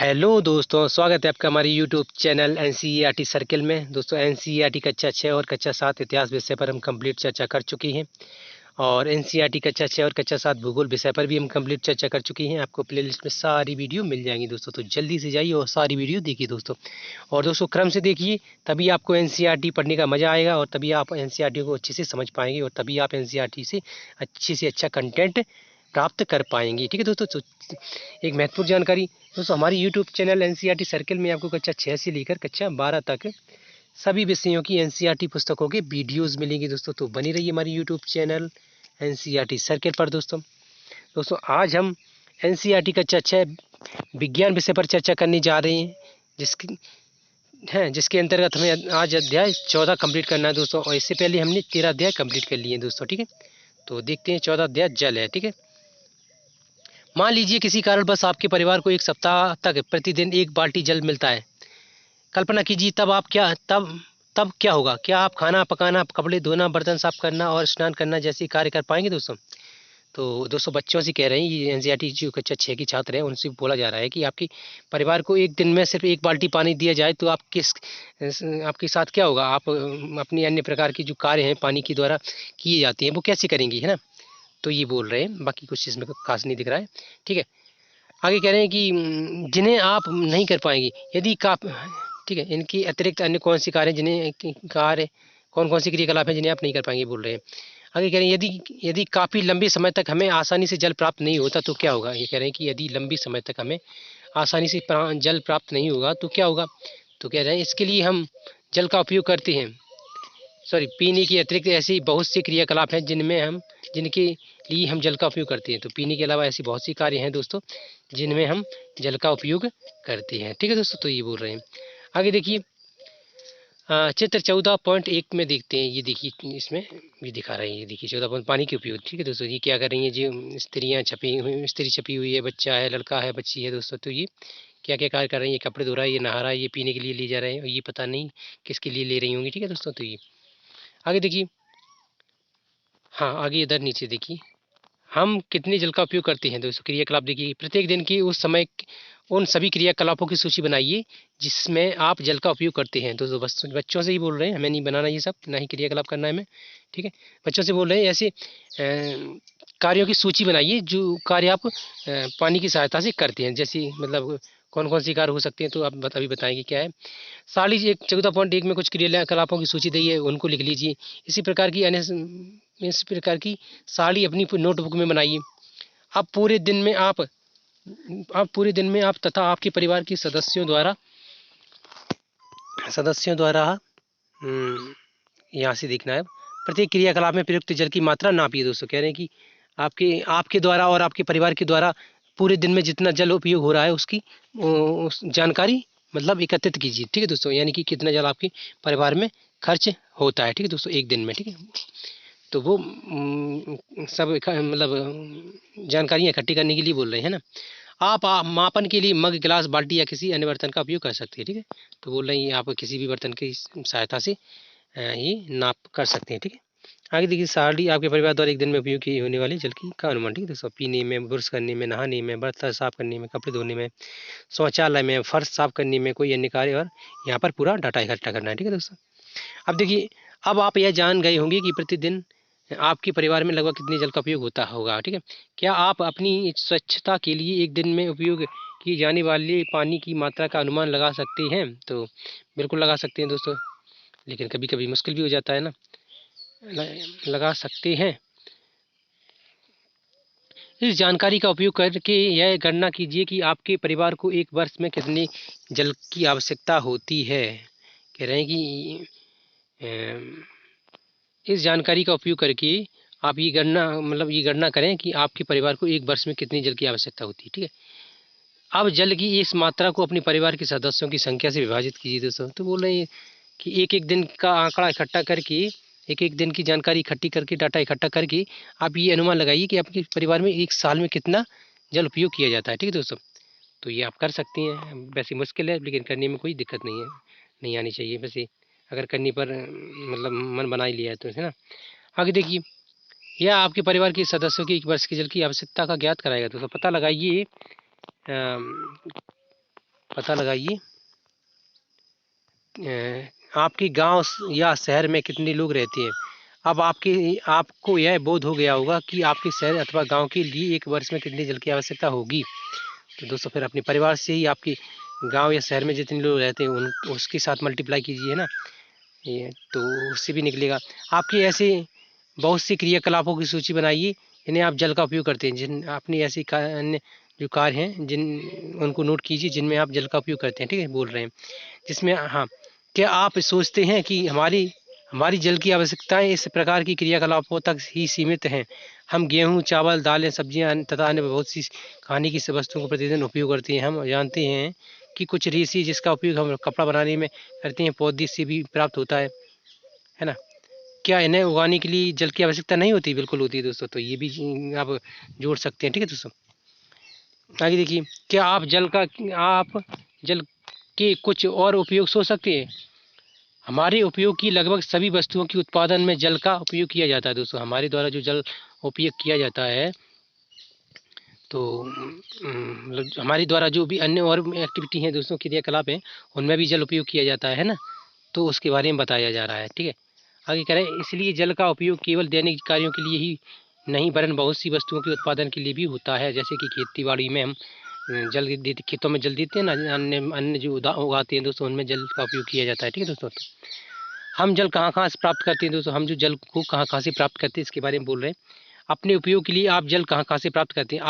Hello दोस्तों, स्वागत है आपका हमारे यूट्यूब चैनल एनसीईआरटी सर्किल में। दोस्तों, एनसीईआरटी कक्षा 6 और कक्षा 7 इतिहास विषय पर हम कंप्लीट चर्चा कर चुकी हैं और एनसीईआरटी कक्षा 6 और कक्षा 7 भूगोल विषय पर भी हम कंप्लीट चर्चा कर चुकी हैं। आपको प्लेलिस्ट में सारी वीडियो मिल जाएंगी दोस्तों, तो जल्दी से जाइए और सारी वीडियो देखिए दोस्तों। और दोस्तों, क्रम से देखिए, तभी आपको एनसीईआरटी पढ़ने का मज़ा आएगा और तभी आप एनसीईआरटी को अच्छे से समझ पाएंगे और तभी आप एनसीईआरटी से अच्छा कंटेंट प्राप्त कर पाएंगे। ठीक है दोस्तों, तो एक महत्वपूर्ण जानकारी दोस्तों, हमारी यूट्यूब चैनल एनसीईआरटी सर्किल में आपको कक्षा 6 से लेकर कक्षा 12 तक सभी विषयों की एनसीईआरटी पुस्तकों के वीडियोस मिलेंगी दोस्तों। तो बनी रहिए हमारी यूट्यूब चैनल एनसीईआरटी सर्किल पर दोस्तों आज हम एनसीईआरटी कक्षा 6 विज्ञान विषय पर चर्चा करने जा रहे हैं, जिसके अंतर्गत हमें आज अध्याय 14 कंप्लीट करना है दोस्तों। और इससे पहले हमने 13 अध्याय कंप्लीट कर लिए हैं दोस्तों। ठीक है, तो देखते हैं 14 अध्याय जल है। ठीक है, मान लीजिए किसी कारणवश आपके परिवार को एक सप्ताह तक प्रतिदिन एक बाल्टी जल मिलता है। कल्पना कीजिए तब क्या होगा। क्या आप खाना पकाना, कपड़े धोना, बर्तन साफ करना और स्नान करना जैसे कार्य कर पाएंगे दोस्तों? तो दोस्तों, बच्चों से कह रहे हैं, ये एनसीईआरटी जो कक्षा 6 की छात्र है उनसे बोला जा रहा है कि आपके परिवार को एक दिन में सिर्फ एक बाल्टी पानी दिया जाए तो आपके साथ क्या होगा। आप अपनी अन्य प्रकार की जो कार्य हैं पानी के द्वारा किए जाती हैं वो कैसे करेंगी, है ना। तो ये बोल रहे हैं, बाकी कुछ इसमें खास नहीं दिख रहा है। ठीक है, आगे कह रहे हैं कि जिन्हें आप नहीं कर पाएंगी यदि का ठीक है, इनकी अतिरिक्त अन्य कौन सी कार्य कौन कौन सी क्रियाकलाप हैं जिन्हें आप नहीं कर पाएंगे बोल रहे हैं। आगे कह रहे हैं यदि काफ़ी लंबे समय तक हमें आसानी से जल प्राप्त नहीं होता तो क्या होगा। ये कह रहे हैं कि यदि लंबी समय तक हमें आसानी से जल प्राप्त नहीं होगा तो क्या होगा। तो कह रहे हैं इसके लिए हम जल का उपयोग करते हैं। पीने की अतिरिक्त ऐसी बहुत सी क्रियाकलाप हैं जिनके लिए हम जल का उपयोग करते हैं। तो पीने के अलावा ऐसी बहुत सी कार्य हैं दोस्तों जिनमें हम जल का उपयोग करते हैं। ठीक है दोस्तों, तो ये बोल रहे हैं। आगे देखिए, चित्र 14.1 में देखते हैं। ये देखिए, इसमें ये दिखा रहे हैं। ये देखिए 14 पॉइंट पानी के उपयोग। ठीक है दोस्तों, ये क्या कर रही हैं जी, स्त्री छपी हुई है, बच्चा है, लड़का है, बच्ची है दोस्तों। तो ये क्या क्या कार्य कर रही है। ये कपड़े धो रहा है, ये नहा रहा है, ये पीने के लिए ले जा रहे हैं और ये पता नहीं किसके लिए ले रही होंगी। ठीक है दोस्तों, तो ये आगे देखिए, हाँ आगे इधर नीचे देखिए, हम कितने जल का उपयोग करते हैं दोस्तों। क्रियाकलाप देखिए, प्रत्येक दिन की उस समय उन सभी क्रियाकलापों की सूची बनाइए जिसमें आप जल का उपयोग करते हैं। दोस्तों बच्चों से ही बोल रहे हैं, हमें नहीं बनाना ये सब, ना ही क्रियाकलाप करना है हमें। ठीक है, बच्चों से बोल रहे हैं ऐसे कार्यों की सूची बनाइए जो कार्य आप पानी की सहायता से करते हैं। जैसे मतलब कौन कौन सी कार्य हो सकते हैं, तो आप अभी बताएंगे क्या है। साड़ी एक 14.1 में कुछ क्रियाकलापों की सूची दी है, उनको लिख लीजिए। इस प्रकार की साड़ी अपनी नोटबुक में बनाइए। अब पूरे दिन में आप तथा आपके परिवार के सदस्यों द्वारा यहाँ से देखना है, प्रत्येक क्रियाकलाप में प्रयुक्त जल की मात्रा नापिए। दोस्तों कह रहे हैं कि आपके द्वारा और आपके परिवार के द्वारा पूरे दिन में जितना जल उपयोग हो रहा है उसकी उस जानकारी मतलब एकत्रित कीजिए। ठीक है दोस्तों, यानी कि कितना जल आपके परिवार में खर्च होता है। ठीक है दोस्तों, एक दिन में। ठीक है, तो वो सब मतलब जानकारियाँ इकट्ठी करने के लिए बोल रहे हैं ना। आप मापन के लिए मग, गिलास, बाल्टी या किसी अन्य बर्तन का उपयोग कर सकते हैं। ठीक है, तो बोल रहे हैं आप किसी भी बर्तन की सहायता से ये नाप कर सकते हैं। ठीक है, आगे देखिए, साड़ी आपके परिवार द्वारा एक दिन में उपयोग की होने वाली जल की का अनुमान। ठीक है दोस्तों, पीने में, ब्रश करने में, नहाने में, बर्तन साफ करने में, कपड़े धोने में, शौचालय में, फर्श साफ करने में, कोई अन्य कार्य, और यहाँ पर पूरा डाटा इकट्ठा करना है। ठीक है दोस्तों, अब देखिए, अब आप यह जान गए होंगे कि प्रतिदिन आपके परिवार में लगभग कितने जल का उपयोग होता होगा। ठीक है, क्या आप अपनी स्वच्छता के लिए एक दिन में उपयोग की जाने वाले पानी की मात्रा का अनुमान लगा सकते हैं? तो बिल्कुल लगा सकते हैं दोस्तों, लेकिन कभी कभी मुश्किल भी हो जाता है ना। लगा सकते हैं। इस जानकारी का उपयोग करके यह गणना कीजिए कि आपके परिवार को एक वर्ष में कितने जल की आवश्यकता होती है। कह रहे हैं कि इस जानकारी का उपयोग करके आप ये गणना करें कि आपके परिवार को एक वर्ष में कितनी जल की आवश्यकता होती है। ठीक है, अब जल की इस मात्रा को अपने परिवार के सदस्यों की संख्या से विभाजित कीजिए दोस्तों। तो बोल रहे हैं कि एक एक दिन का आंकड़ा इकट्ठा करके, एक एक दिन की जानकारी इकट्ठी करके, डाटा इकट्ठा करके आप ये अनुमान लगाइए कि आपके परिवार में एक साल में कितना जल उपयोग किया जाता है। ठीक है दोस्तों, तो ये आप कर सकती हैं। वैसे मुश्किल है लेकिन करने में कोई दिक्कत नहीं है, नहीं आनी चाहिए वैसे, अगर करने पर मतलब मन बना ही लिया है तो, है ना। आगे देखिए, यह आपके परिवार के सदस्यों की एक वर्ष की जल की आवश्यकता का ज्ञात कराएगा। दोस्तों पता लगाइए पता लगाइए आपके गांव या शहर में कितने लोग रहते हैं। अब आपको यह बोध हो गया होगा कि आपके शहर अथवा गांव के लिए एक वर्ष में कितने जल की आवश्यकता होगी। तो दोस्तों फिर अपने परिवार से ही आपके गांव या शहर में जितने लोग रहते हैं उसके साथ मल्टीप्लाई कीजिए ना, ये तो उससे भी निकलेगा। आपके ऐसे बहुत सी क्रियाकलापों की सूची बनाइए इन्हें आप जल का उपयोग करते हैं। जिन अपनी ऐसी अन्य जो कार्य हैं उनको नोट कीजिए जिनमें आप जल का उपयोग करते हैं, ठीक है, बोल रहे हैं जिसमें। हाँ, क्या आप सोचते हैं कि हमारी हमारी जल की आवश्यकताएं इस प्रकार की क्रियाकलापों तक ही सीमित हैं? हम गेहूं, चावल, दालें, सब्जियां तथा अन्य बहुत सी खाने की वस्तुओं को प्रतिदिन उपयोग करते हैं। हम जानते हैं कि कुछ रेसी जिसका उपयोग हम कपड़ा बनाने में करते हैं पौधे से भी प्राप्त होता है ना। क्या इन्हें उगाने के लिए जल की आवश्यकता नहीं होती? बिल्कुल होती है दोस्तों, तो ये भी आप जोड़ सकते हैं, ठीक है दोस्तों। आगे देखिए, क्या आप जल के कुछ और उपयोग सोच सकते हैं? हमारे उपयोग की लगभग सभी वस्तुओं के उत्पादन में जल का उपयोग किया जाता है दोस्तों। हमारे द्वारा जो जल उपयोग किया जाता है, तो हमारे द्वारा जो भी अन्य और एक्टिविटी हैं दोस्तों, क्रियाकलाप हैं, उनमें भी जल उपयोग किया जाता है ना, तो उसके बारे में बताया जा रहा है, ठीक है। आगे कह रहे हैं, इसलिए जल का उपयोग केवल दैनिक कार्यों के लिए ही नहीं वरन बहुत सी वस्तुओं के उत्पादन के लिए भी होता है। जैसे कि खेती बाड़ी में हम जल देते, खेतों में जल देते हैं ना, अन्य अन्य जो उगाते हैं दोस्तों, उनमें जल का उपयोग किया जाता है, ठीक है दोस्तों। हम जल कहाँ कहाँ से प्राप्त करते हैं दोस्तों? हम जो जल को कहाँ कहाँ से प्राप्त करते हैं इसके बारे में बोल रहे हैं। अपने उपयोग के लिए आप जल कहाँ कहाँ से प्राप्त करते हैं?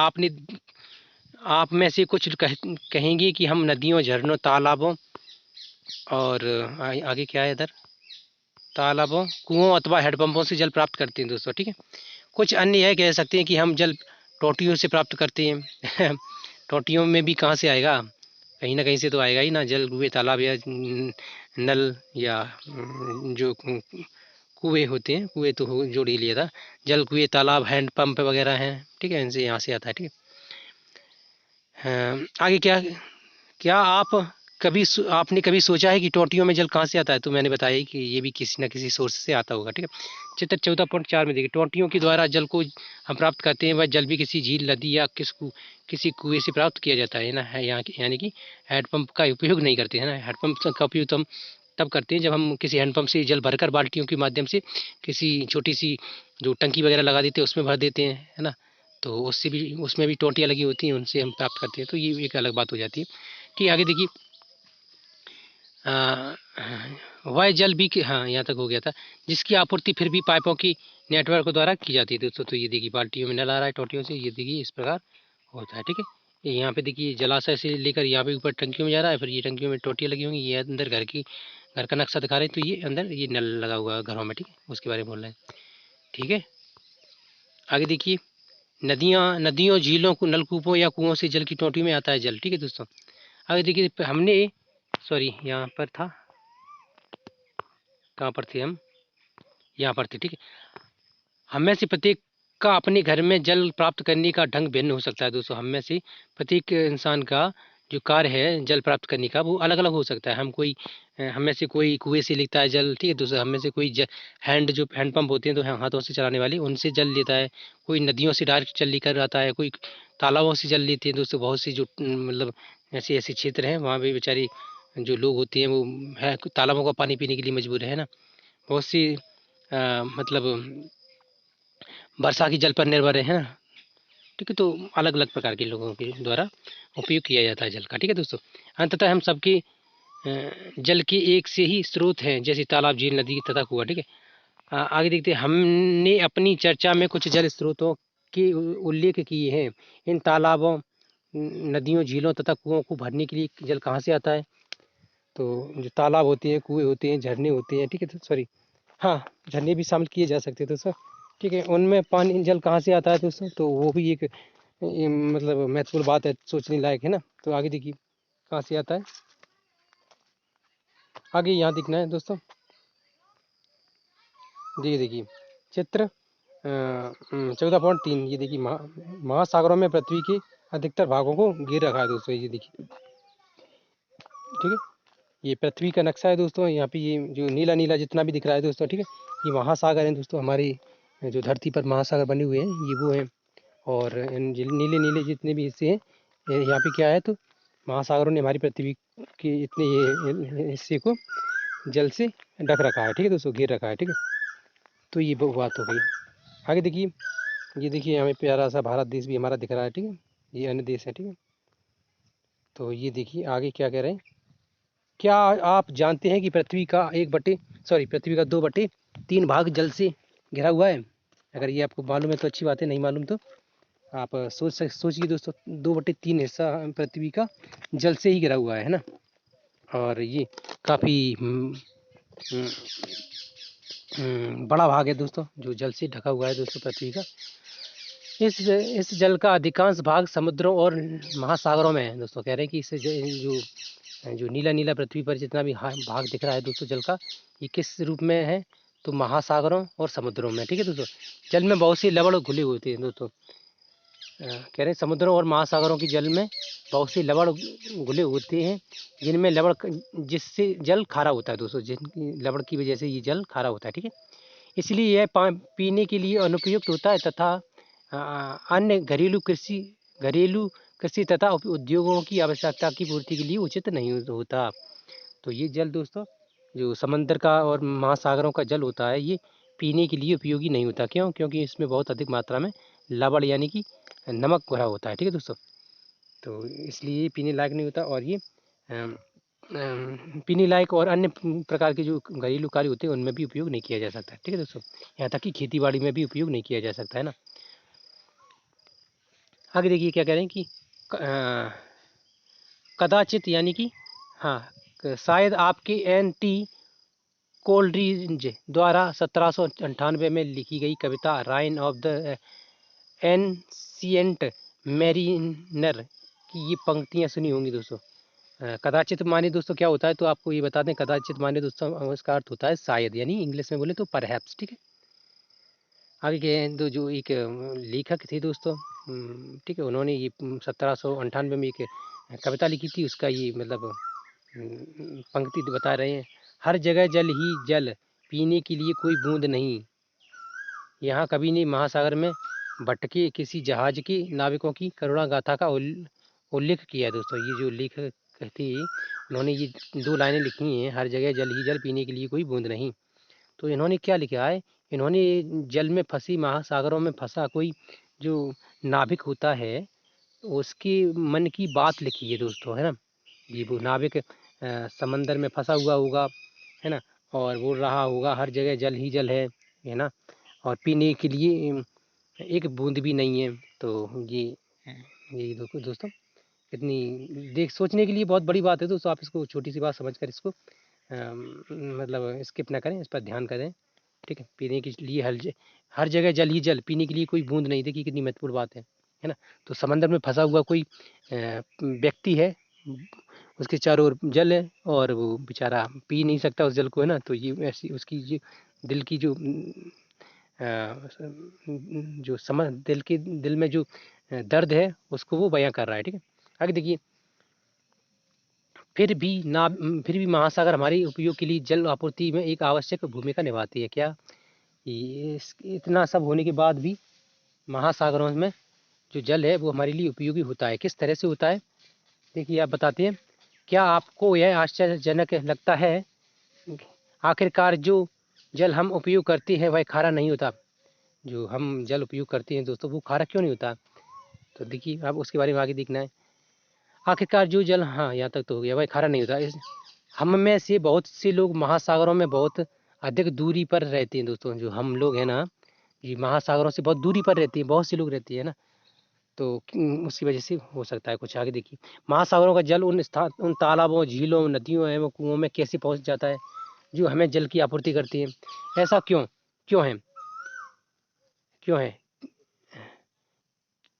आप में से कुछ कहेंगे कि हम नदियों, झरनों, तालाबों और आगे क्या है इधर, तालाबों, कुओं अथवा हैंडपंपों से जल प्राप्त करते हैं दोस्तों, ठीक है। कुछ अन्य यह कह सकते हैं कि हम जल टोटियों से प्राप्त करते हैं। टोटियों में भी कहाँ से आएगा? कहीं ना कहीं से तो आएगा ही ना। जल कुएं, तालाब या नल या जो कुएं होते हैं, कुएं तो जोड़ ही लिया था। जल कुएं, तालाब, हैंड पंप वगैरह हैं, ठीक है, इनसे यहाँ से आता है, ठीक है। आगे क्या क्या आपने कभी सोचा है कि टोटियों में जल कहाँ से आता है? तो मैंने बताया कि ये भी किसी न किसी सोर्स से आता होगा, ठीक है। चित्र 14.4 में देखिए, टोटियों के द्वारा जल को हम प्राप्त करते हैं। वह जल भी किसी झील, नदी या किसी कुएं से प्राप्त किया जाता है ना, है यहाँ यानी कि हैंडपंप का उपयोग नहीं करते हैं ना। हैंडपंप का उपयोग तो हम तब करते हैं जब हम किसी हैंडपंप से जल भरकर बाल्टियों के माध्यम से किसी छोटी सी जो टंकी वगैरह लगा देते हैं उसमें भर देते हैं, है ना। तो उसमें भी टोंटियाँ लगी होती हैं, उनसे हम प्राप्त करते हैं, तो ये एक अलग बात हो जाती है। ठीक, आगे देखिए, वह जल भी हाँ, यहाँ तक हो गया था, जिसकी आपूर्ति फिर भी पाइपों की नेटवर्क द्वारा की जाती है दोस्तों। तो ये देखिए, बाल्टियों में नल आ रहा है टोटियों से, ये देखिए इस प्रकार होता है, ठीक है। ये यहाँ पे देखिए, जलाशय से लेकर यहाँ पे ऊपर टंकियों में जा रहा है, फिर ये टंकियों में टोटियाँ लगी होंगी, ये अंदर घर का नक्शा दिखा रहे हैं, तो ये अंदर ये नल लगा हुआ है घरों में, ठीक है, उसके बारे में बोल रहे हैं, ठीक है। आगे देखिए, नदियों, झीलों, नलकूपों या कुओं से जल की टोटी में आता है जल, ठीक है दोस्तों। आगे देखिए, हमने सॉरी यहाँ पर था, कहाँ पर थे हम, यहाँ पर थे, ठीक है। हम में से प्रत्येक का अपने घर में जल प्राप्त करने का ढंग भिन्न हो सकता है दोस्तों। हम में से प्रत्येक इंसान का जो कार्य है जल प्राप्त करने का, वो अलग अलग हो सकता है। हम में से कोई कुएं से लेता है जल, ठीक है दोस्तों। हम में से कोई जो हैंड पंप होते हैं तो हाथों से चलाने वाले, उनसे जल लेता है। कोई नदियों से डायरेक्ट जल लेकर आता है, कोई तालाबों से जल लेते हैं दोस्तों। बहुत सी जो मतलब ऐसे ऐसे क्षेत्र हैं, वहाँ पे बेचारी जो लोग होते हैं वो है तालाबों का पानी पीने के लिए मजबूर है ना। बहुत सी मतलब वर्षा की जल पर निर्भर है ना, ठीक है। तो अलग अलग प्रकार के लोगों के द्वारा उपयोग किया जाता है जल का, ठीक है दोस्तों। अंततः हम सबके जल के एक से ही स्रोत हैं, जैसे तालाब, झील, नदी तथा कुआं, ठीक है। आगे देखते हैं, हमने अपनी चर्चा में कुछ जल स्रोतों के उल्लेख किए हैं। इन तालाबों, नदियों, झीलों तथा कुओं को भरने के लिए जल कहाँ से आता है? तो जो तालाब होते हैं, कुएं होते हैं, झरने होते हैं, ठीक है, तो सॉरी, हाँ, झरने भी शामिल किए जा सकते हैं दोस्तों, ठीक है। उनमें पानी जल कहाँ से आता है दोस्तों? तो वो भी एक मतलब महत्वपूर्ण बात है, सोचने लायक है ना। तो आगे देखिए, कहाँ से आता है, आगे यहाँ दिखना है दोस्तों। देखिए चित्र 14.3, ये देखिए, महासागरों में पृथ्वी के अधिकतर भागों को घेर रखा है दोस्तों, ये देखिए, ठीक है। ये पृथ्वी का नक्शा है दोस्तों। यहाँ पे ये जो नीला नीला जितना भी दिख रहा है दोस्तों, ठीक है, ये महासागर है दोस्तों। हमारी जो धरती पर महासागर बने हुए हैं, ये वो हैं। और नीले नीले जितने भी हिस्से हैं, यहाँ पे क्या है, तो महासागरों ने हमारी पृथ्वी के इतने ये हिस्से को जल से ढक रखा है, ठीक है दोस्तों, घेर रखा है, ठीक है। तो ये बात हो गई। आगे देखिए, ये देखिए हमें प्यारा सा भारत देश भी हमारा दिख रहा है, ठीक है। ये अन्य देश है, ठीक है। तो ये देखिए आगे क्या कह रहे हैं, क्या आप जानते हैं कि पृथ्वी का 2/3 भाग जल से घिरा हुआ है। अगर ये आपको मालूम है तो अच्छी बात है, नहीं मालूम तो आप सोचिए दोस्तों, 2/3 हिस्सा पृथ्वी का जल से ही घिरा हुआ है ना। और ये काफ़ी बड़ा भाग है दोस्तों, जो जल से ढका हुआ है दोस्तों पृथ्वी का। इस जल का अधिकांश भाग समुद्रों और महासागरों में है दोस्तों। कह रहे हैं कि इससे जो नीला नीला पृथ्वी पर जितना भी भाग दिख रहा है दोस्तों जल का, ये किस रूप में है, तो महासागरों और समुद्रों में, ठीक है दोस्तों। जल में बहुत सी लवण घुले होते हैं दोस्तों। कह रहे हैं समुद्रों और महासागरों की जल में बहुत सी लवण घुले होते हैं, जिनमें लवण जिससे जल खारा होता है दोस्तों, जिनकी लवण की वजह से ये जल खारा होता है, ठीक है। इसलिए यह पीने के लिए अनुपयुक्त होता है तथा अन्य घरेलू कृषि तथा उद्योगों की आवश्यकता की पूर्ति के लिए उचित नहीं होता। तो ये जल दोस्तों, जो समंदर का और महासागरों का जल होता है, ये पीने के लिए उपयोगी नहीं होता। क्यों? क्योंकि इसमें बहुत अधिक मात्रा में लवण यानी कि नमक भरा होता है, ठीक है दोस्तों। तो इसलिए ये पीने लायक नहीं होता। और ये पीने लायक और अन्य प्रकार के जो घरेलू कार्य होते हैं उनमें भी उपयोग नहीं किया जा सकता, ठीक है दोस्तों। यहाँ तक कि खेती बाड़ी में भी उपयोग नहीं किया जा सकता है ना। आगे देखिए क्या कह रहे हैं कि कदाचित यानी कि शायद आपके एन.टी. कोलरिज द्वारा 1798 में लिखी गई कविता reign of the ancient mariner की ये पंक्तियाँ सुनी होंगी दोस्तों। कदाचित माने दोस्तों क्या होता है, तो आपको ये बता दें, कदाचित माने दोस्तों इसका अर्थ होता है शायद, यानी इंग्लिश में बोले तो परहैप्स, ठीक है। आगे के तो जो एक लेखक थे दोस्तों, ठीक है, उन्होंने ये 1798 में एक कविता लिखी थी, उसका ये मतलब पंक्ति बता रहे हैं। हर जगह जल ही जल, पीने के लिए कोई बूंद नहीं। यहाँ कभी नहीं महासागर में भटके किसी जहाज के नाविकों की करुणा गाथा का उल्लेख किया है दोस्तों। ये जो लेखक थे उन्होंने ये 2 लाइनें लिखी हैं, हर जगह जल ही जल, पीने के लिए कोई बूंद नहीं। तो इन्होंने क्या लिखा है, इन्होंने जल में फंसी महासागरों में फंसा कोई जो नाविक होता है उसके मन की बात लिखी है दोस्तों, है ना। ये वो नाविक समंदर में फंसा हुआ होगा, है ना, और बोल रहा होगा हर जगह जल ही जल है ना, और पीने के लिए एक बूंद भी नहीं है। तो ये दोस्तों इतनी सोचने के लिए बहुत बड़ी बात है दोस्तों। आप इसको छोटी सी बात समझकर इसको मतलब स्किप ना करें, इस पर ध्यान करें, ठीक है। पीने के लिए हर जगह जल ही जल, पीने के लिए कोई बूंद नहीं। देखिए कितनी महत्वपूर्ण बात है ना। तो समंदर में फंसा हुआ कोई व्यक्ति है, उसके चारों ओर जल है और वो बेचारा पी नहीं सकता उस जल को, है ना। तो ये ऐसी उसकी जो दिल की जो दिल में जो दर्द है उसको वो बयां कर रहा है, ठीक है। आगे देखिए, फिर भी महासागर हमारे उपयोग के लिए जल आपूर्ति में एक आवश्यक भूमिका निभाती है। क्या? इतना सब होने के बाद भी महासागरों में जो जल है वो हमारे लिए उपयोगी होता है। किस तरह से होता है, देखिए आप बताते हैं। क्या आपको यह आश्चर्यजनक लगता है, आखिरकार जो जल हम उपयोग करते हैं वह खारा नहीं होता। जो हम जल उपयोग करते हैं दोस्तों वो खारा क्यों नहीं होता, तो देखिए अब उसके बारे में आगे देखना है। आखिरकार जो जल, यहाँ तक तो हो गया, वह खारा नहीं होता। हम में से बहुत से लोग महासागरों में बहुत अधिक दूरी पर रहते हैं दोस्तों। जो हम लोग हैं ना, ये महासागरों से बहुत दूरी पर रहते हैं, बहुत से लोग रहते हैं ना। तो उसकी वजह से हो सकता है कुछ। आगे देखिए, महासागरों का जल उन तालाबों, झीलों, नदियों एवं कुओं में कैसे पहुंच जाता है जो हमें जल की आपूर्ति करती है। ऐसा क्यों क्यों है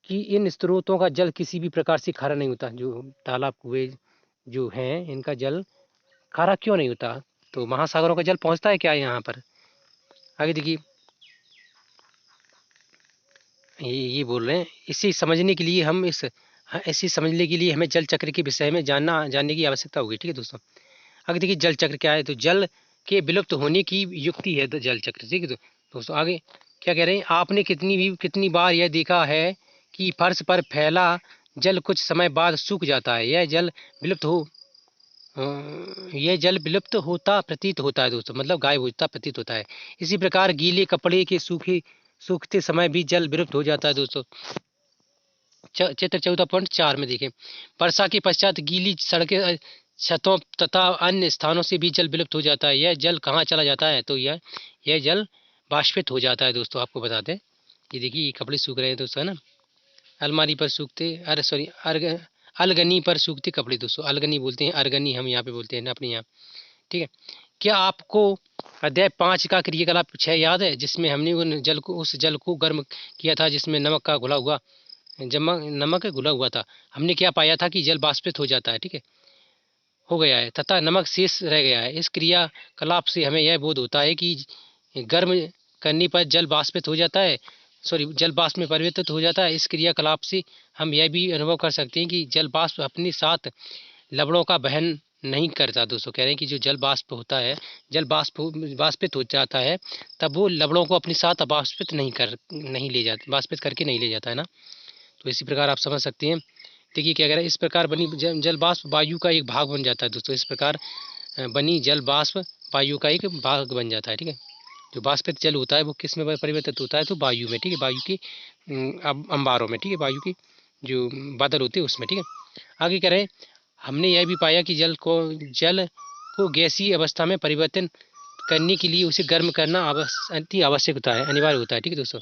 कि इन स्रोतों का जल किसी भी प्रकार से खारा नहीं होता। जो तालाब, कुएं जो हैं, इनका जल खारा क्यों नहीं होता। तो महासागरों का जल पहुंचता है क्या यहाँ पर। आगे देखिए, ये बोल रहे हैं, इसे समझने के लिए हमें जल चक्र के विषय में जानने की आवश्यकता होगी, ठीक है दोस्तों। आगे देखिए, जल चक्र क्या है, तो जल के विलुप्त होने की युक्ति है तो जल चक्र, ठीक है। तो दोस्तों आगे क्या कह रहे हैं, आपने कितनी बार यह देखा है कि फर्श पर फैला जल कुछ समय बाद सूख जाता है। यह जल विलुप्त होता प्रतीत होता है दोस्तों, मतलब गायब होता प्रतीत होता है। इसी प्रकार गीले कपड़े के सूखते समय भी जल विलुप्त हो जाता है दोस्तों। चित्र 14.4 में देखें, वर्षा के पश्चात गीली सड़कें, छतों तथा अन्य स्थानों से भी जल विलुप्त हो जाता है। यह जल कहाँ चला जाता है? तो यह जल वाष्पित हो जाता है दोस्तों। आपको बता दें, ये देखिए ये कपड़े सूख रहे हैं दोस्तों, है ना। अलमारी पर सूखते, अरे सॉरी, अलगनी पर सूखते कपड़े दोस्तों, अलगनी बोलते हैं, अर्गनी हम यहाँ पे बोलते हैं ना अपने यहाँ, ठीक है। क्या आपको अध्याय 5 का क्रियाकलाप 6 याद है, जिसमें हमने उस जल को गर्म किया था, जिसमें नमक घुला हुआ था। हमने क्या पाया था कि जल वाष्पित हो जाता है, ठीक है, हो गया है, तथा नमक शेष रह गया है। इस क्रियाकलाप से हमें यह बोध होता है कि गर्म करने पर जल वाष्पित हो जाता है, जल वाष्प में परिवर्तित हो जाता है। इस क्रियाकलाप से हम यह भी अनुभव कर सकते हैं कि जल वाष्प अपने साथ लवणों का वहन नहीं करता दोस्तों। कह रहे हैं कि जो जल वाष्प होता है, जल वाष्पित हो जाता है, तब वो लवणों को अपने साथ वाष्पित करके नहीं ले जाता है ना। तो इसी प्रकार आप समझ सकते हैं। देखिए क्या कह रहा है, इस प्रकार बनी जल वाष्प वायु का एक भाग बन जाता है दोस्तों। इस प्रकार बनी जल वाष्प वायु का एक भाग बन जाता है, ठीक है। जो वाष्पित जल होता है वो किस में परिवर्तित होता है? तो वायु में, ठीक है, वायु की अंबारों में, ठीक है, वायु की जो बादल होते हैं उसमें, ठीक है। आगे कह रहे हैं, हमने यह भी पाया कि जल को गैसीय अवस्था में परिवर्तन करने के लिए उसे गर्म करना अति आवश्यक होता है, अनिवार्य होता है, ठीक है दोस्तों।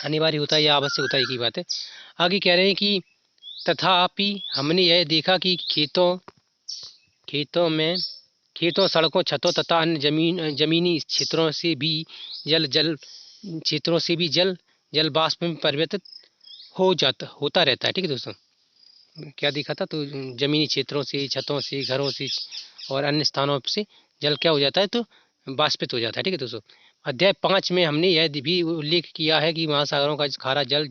अनिवार्य होता है या आवश्यक होता है, एक ही बात है। आगे कह रहे हैं कि तथापि हमने यह देखा कि खेतों, सड़कों, छतों तथा अन्य जमीनी क्षेत्रों से भी जल वाष्प में परिवर्तित होता रहता है, ठीक है दोस्तों। क्या देखा था? तो जमीनी क्षेत्रों से, छतों से, घरों से और अन्य स्थानों से जल क्या हो जाता है? तो वाष्पित हो जाता है, ठीक है दोस्तों। अध्याय 5 में हमने यह भी उल्लेख किया है कि महासागरों का खारा जल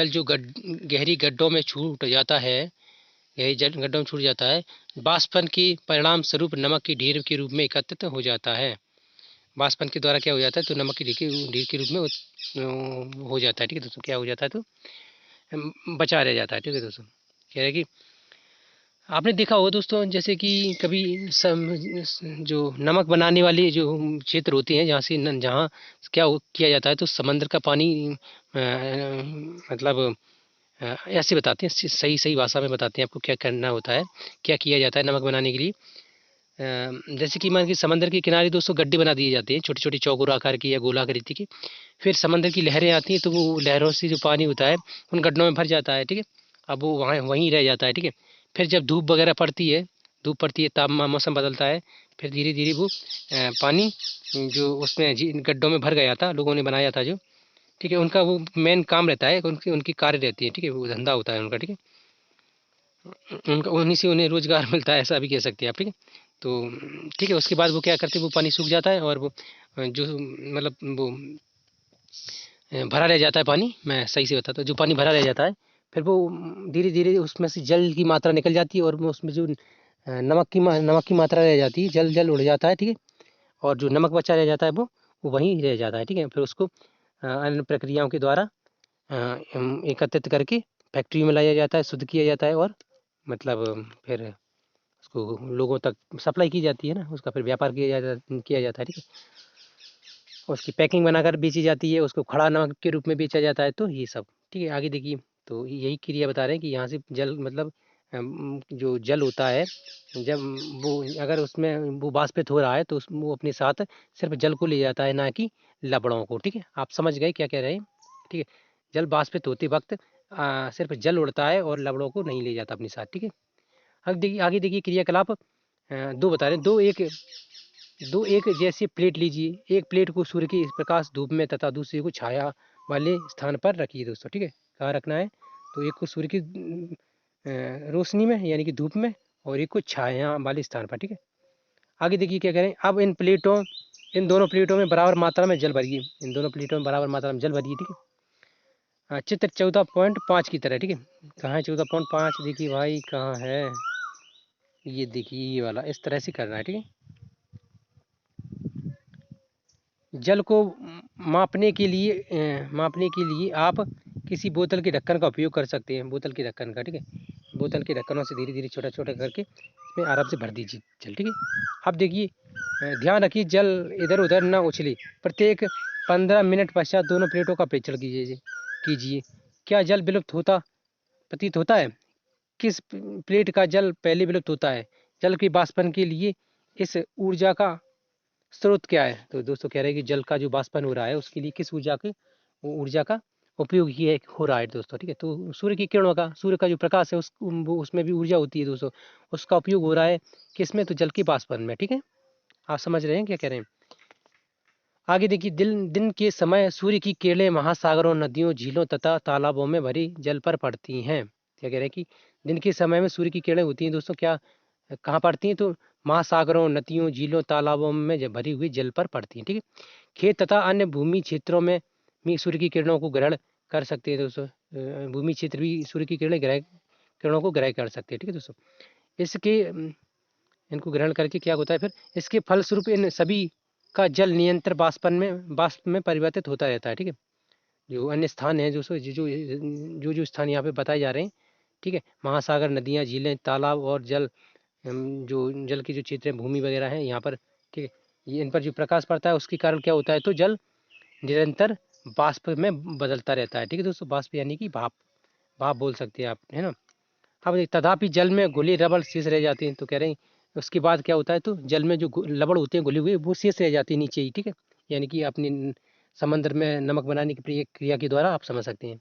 जो गहरी गड्ढों में छूट जाता है, यही जल गड्ढों में छूट जाता है, वाष्पन के परिणाम स्वरूप नमक की ढेर के रूप में एकत्रित हो जाता है। वाष्पन के द्वारा क्या हो जाता है? तो नमक की ढेर के रूप में हो जाता है, ठीक है दोस्तों। क्या हो जाता है? तो बचा रह जाता है, ठीक है दोस्तों। कह रहे कि आपने देखा होगा दोस्तों, जैसे कि कभी जो नमक बनाने वाली जो क्षेत्र होते हैं, जहाँ क्या किया जाता है, तो समंदर का पानी मतलब ऐसे बताते हैं, सही सही भाषा में बताते हैं आपको क्या करना होता है, क्या किया जाता है नमक बनाने के लिए। जैसे कि मान के समंदर के किनारे दोस्तों गड्ढे बना दिए जाते हैं, छोटी छोटी चौकोर आकार की या गोलाकृति की। फिर समंदर की लहरें आती हैं, तो वो लहरों से जो पानी होता है उन गड्ढों में भर जाता है, ठीक है। अब वो वहीं रह जाता है, ठीक है। फिर जब धूप वगैरह पड़ती है, तापमान, मौसम बदलता है, फिर धीरे धीरे वो पानी जो उसमें गड्ढों में भर गया था, लोगों ने बनाया था जो, ठीक है, उनका वो मेन काम रहता है, उनकी कार्य रहती है, ठीक है, वो धंधा होता है उनका, ठीक है। उनका उन्हीं से उन्हें रोजगार मिलता है, ऐसा भी कह सकते हैं आप, ठीक है। तो ठीक है, उसके बाद वो क्या करते हैं, वो पानी सूख जाता है और वो जो मतलब वो भरा रह जाता है पानी, मैं सही से बताता हूँ, जो पानी भरा रह जाता है, फिर वो धीरे धीरे उसमें से जल की मात्रा निकल जाती है और उसमें जो नमक की मात्रा रह जाती है, जल उड़ जाता है, ठीक है। और जो नमक बचा रह जाता है वो वहीं रह जाता है, ठीक है। फिर उसको अन्य प्रक्रियाओं के द्वारा एकत्रित करके फैक्ट्री में लाया जाता है, शुद्ध किया जाता है और मतलब फिर उसको लोगों तक सप्लाई की जाती है ना, उसका फिर व्यापार किया जाता है, ठीक है। उसकी पैकिंग बनाकर बेची जाती है, उसको खड़ा नमक के रूप में बेचा जाता है, तो ये सब, ठीक है। आगे देखिए, तो यही क्रिया बता रहे हैं कि यहाँ से जल मतलब जो जल होता है, जब वो अगर उसमें वो वाष्पित हो रहा है, तो वो अपने साथ सिर्फ जल को ले जाता है, ना कि लवणों को, ठीक है। आप समझ गए क्या कह रहे हैं, ठीक है। जल वाष्पित होते वक्त सिर्फ जल उड़ता है और लवणों को नहीं ले जाता अपने साथ, ठीक है। आगे देखिए क्रियाकलाप दो बता रहे हैं। दो एक जैसी प्लेट लीजिए, एक प्लेट को सूर्य के प्रकाश धूप में तथा दूसरे को छाया वाले स्थान पर रखिए दोस्तों, ठीक है। कहाँ रखना है? तो एक को सूर्य की रोशनी में यानी कि धूप में, और एक को छाया वाले स्थान पर, ठीक है। आगे देखिए क्या करें, अब इन दोनों प्लेटों में बराबर मात्रा में जल भरिए, ठीक है। चित्र 14.5 की तरह, ठीक है। कहाँ है 14.5? देखिए भाई कहाँ है, ये देखिए ये वाला, इस तरह से करना है, ठीक है। जल को मापने के लिए आप किसी बोतल के ढक्कन का उपयोग कर सकते हैं, बोतल के ढक्कन का, ठीक है। बोतल के ढक्कनों से धीरे धीरे छोटा छोटा करके इसमें आराम से भर दीजिए जल, ठीक है। अब देखिए, ध्यान रखिए जल इधर उधर ना उछले। प्रत्येक 15 मिनट पश्चात दोनों प्लेटों का परीक्षण कीजिए। क्या जल विलुप्त होता प्रतीत होता है? किस प्लेट का जल पहले विलुप्त होता है? जल के वाष्पन के लिए इस ऊर्जा का स्रोत क्या है? तो दोस्तों कह रहे हैं कि जल का जो वाष्पन हो रहा है उसके लिए किस ऊर्जा का उपयोग ये हो रहा है दोस्तों, ठीक है। तो सूर्य की किरणों का, सूर्य का जो प्रकाश है उसमें भी ऊर्जा होती है दोस्तों, उसका उपयोग हो रहा है किसमें? तो जल के वाष्पन में, ठीक है। आप समझ रहे हैं क्या कह रहे हैं? आगे देखिए, दिन दिन के समय सूर्य की किरणें महासागरों, नदियों, झीलों तथा तालाबों में भरी जल पर पड़ती हैं। क्या कह रहे हैं कि दिन के समय में सूर्य की किरणें होती हैं दोस्तों, क्या कहाँ पड़ती हैं? तो महासागरों, नदियों, झीलों, तालाबों में भरी हुई जल पर पड़ती हैं, ठीक है। खेत तथा अन्य भूमि क्षेत्रों में भी सूर्य की किरणों को ग्रहण कर सकते हैं दोस्तों। भूमि क्षेत्र भी सूर्य की किरणों को ग्रहण कर सकते हैं, ठीक है दोस्तों। इसके इनको ग्रहण करके क्या होता है फिर? इसके फलस्वरूप इन सभी का जल निरंतर वाष्प में परिवर्तित होता रहता है, ठीक है। जो अन्य स्थान है जो जो स्थान यहाँ पे बताए जा रहे हैं, ठीक है, महासागर, नदियाँ, झीलें, तालाब और जो जल के जो क्षेत्र है, भूमि वगैरह है यहाँ पर, ठीक है, ये इन पर जो प्रकाश पड़ता है उसके कारण क्या होता है? तो जल निरंतर वाष्प में बदलता रहता है, ठीक है दोस्तों। वाष्प यानी कि भाप, भाप बोल सकते हैं आप, है ना। अब तथापि जल में घुली रबड़ शेष रह जाती है। तो कह रहे हैं उसके बाद क्या होता है? तो जल में जो लवण होते हैं घुले हुए, वो शेष रह जाती है नीचे ही, ठीक है। यानी कि अपनी समंदर में नमक बनाने की क्रिया के द्वारा आप समझ सकते हैं,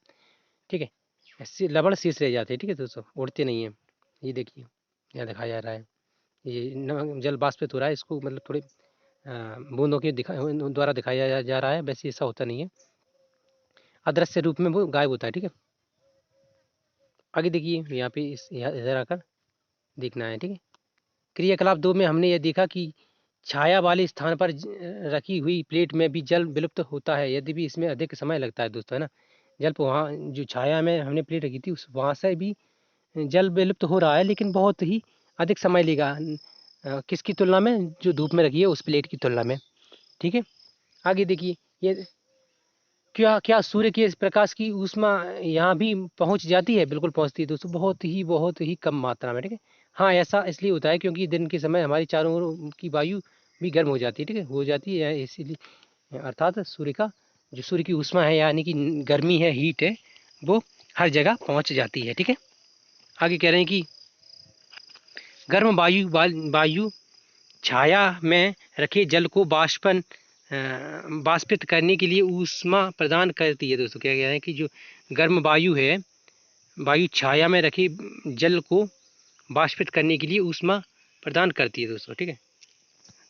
ठीक है। ऐसे लवण शेष रह जाते हैं, ठीक है दोस्तों, उड़ते नहीं हैं। ये देखिए यहाँ दिखाया जा रहा है, ये नमक जल वाष्पित हो रहा है, इसको मतलब थोड़े बूंदों के द्वारा दिखाया जा रहा है, वैसे ऐसा होता नहीं है, अदृश्य रूप में वो गायब होता है, ठीक है। आगे देखिए, यहाँ पे इधर आकर देखना है, ठीक है। क्रियाकलाप 2 में हमने यह देखा कि छाया वाले स्थान पर रखी हुई प्लेट में भी जल विलुप्त होता है, यदि भी इसमें अधिक समय लगता है दोस्तों, है ना। जल वहाँ जो छाया में हमने प्लेट रखी थी उस वहाँ से भी जल विलुप्त हो रहा है, लेकिन बहुत ही अधिक समय लेगा। किसकी तुलना में? जो धूप में रखी है उस प्लेट की तुलना में, ठीक है। आगे देखिए, ये क्या क्या सूर्य के इस प्रकाश की ऊष्मा यहाँ भी पहुँच जाती है? बिल्कुल पहुँचती है दोस्तों, बहुत ही कम मात्रा में, ठीक है। हाँ, ऐसा इसलिए होता है क्योंकि दिन के समय हमारी चारों ओर की वायु भी गर्म हो जाती है, ठीक है, हो जाती है, इसीलिए अर्थात सूर्य की ऊष्मा है यानी कि गर्मी है, हीट है, वो हर जगह पहुँच जाती है, ठीक है। आगे कह रहे हैं कि गर्म वायु छाया में रखे जल को वाष्पित करने के लिए ऊष्मा प्रदान करती है दोस्तों। क्या कह रहे हैं कि जो गर्म वायु है, वायु छाया में रखे जल को वाष्पित करने के लिए ऊष्मा प्रदान करती है दोस्तों, ठीक है।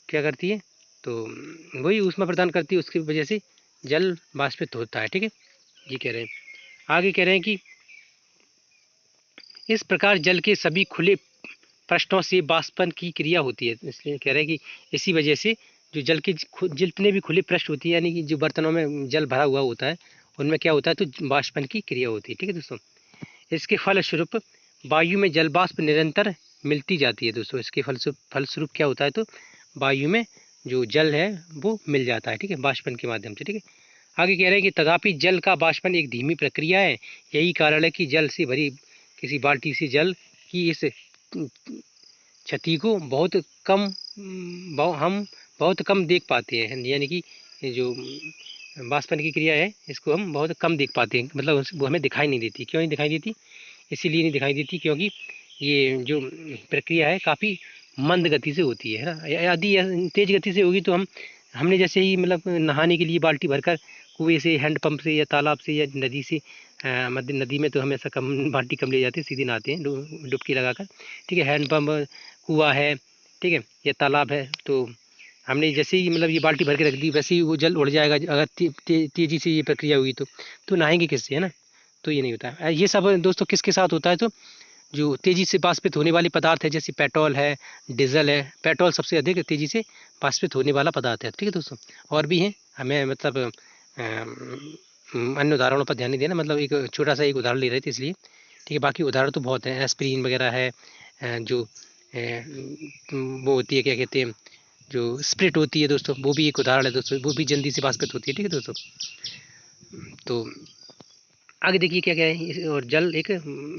क्या करती है? तो वही ऊष्मा प्रदान करती है, उसकी वजह से जल वाष्पित होता है, ठीक है। ये कह रहे हैं। आगे कह रहे हैं कि इस प्रकार जल के सभी खुले पृष्ठों से वाष्पन की क्रिया होती है। इसलिए कह रहे हैं कि इसी वजह से जो जल के जितने भी खुले पृष्ठ होती है, यानी कि जो बर्तनों में जल भरा हुआ होता है, उनमें क्या होता है? तो वाष्पन की क्रिया होती है, ठीक है दोस्तों। इसके फलस्वरूप वायु में जल वाष्प निरंतर मिलती जाती है दोस्तों। इसके फलस्वरूप क्या होता है? तो वायु में जो जल है वो मिल जाता है, ठीक है, वाष्पन के माध्यम से, ठीक है। आगे कह रहे हैं कि तथापि जल का वाष्पन एक धीमी प्रक्रिया है। यही कारण है कि जल से भरी किसी बाल्टी से जल की इस क्षति को हम बहुत कम देख पाते हैं, यानी कि जो वाष्पन की क्रिया है इसको हम बहुत कम देख पाते हैं, मतलब वो हमें दिखाई नहीं देती। क्यों नहीं दिखाई देती? इसीलिए नहीं दिखाई देती क्योंकि ये जो प्रक्रिया है काफ़ी मंद गति से होती है ना। यदि तेज गति से होगी तो हमने जैसे ही मतलब नहाने के लिए बाल्टी भरकर कुएं से, हैंडपंप से या तालाब से या नदी से, नदी में तो हम ऐसा कम बाल्टी कम ले जाते हैं, सीधे नहाते हैं डुबकी लगाकर, ठीक है। हैंडपम्प, कुआं है, ठीक है, या तालाब है, तो हमने जैसे ही मतलब ये बाल्टी भर के रख दी वैसे ही वो जल उड़ जाएगा। अगर तेज़ी से ये प्रक्रिया हुई तो नहाएंगे किससे, है ना। तो ये नहीं होता है। ये सब दोस्तों किसके साथ होता है? तो जो तेज़ी से वाष्पित होने वाले पदार्थ है, जैसे पेट्रोल है, डीजल है। पेट्रोल सबसे अधिक तेज़ी से वाष्पित होने वाला पदार्थ है, ठीक है दोस्तों। और भी हैं, हमें मतलब अन्य उदाहरणों पर ध्यान नहीं देना, मतलब एक छोटा सा एक उदाहरण ले रहे थे इसलिए, ठीक है। बाकी उदाहरण तो बहुत हैं, एस्पिरिन वगैरह है, जो वो होती है, क्या कहते हैं, जो स्प्रिट होती है दोस्तों, वो भी एक उदाहरण है दोस्तों, वो भी जल्दी से वाष्पित होती है, ठीक है दोस्तों। तो आगे देखिए क्या क्या है। और जल एक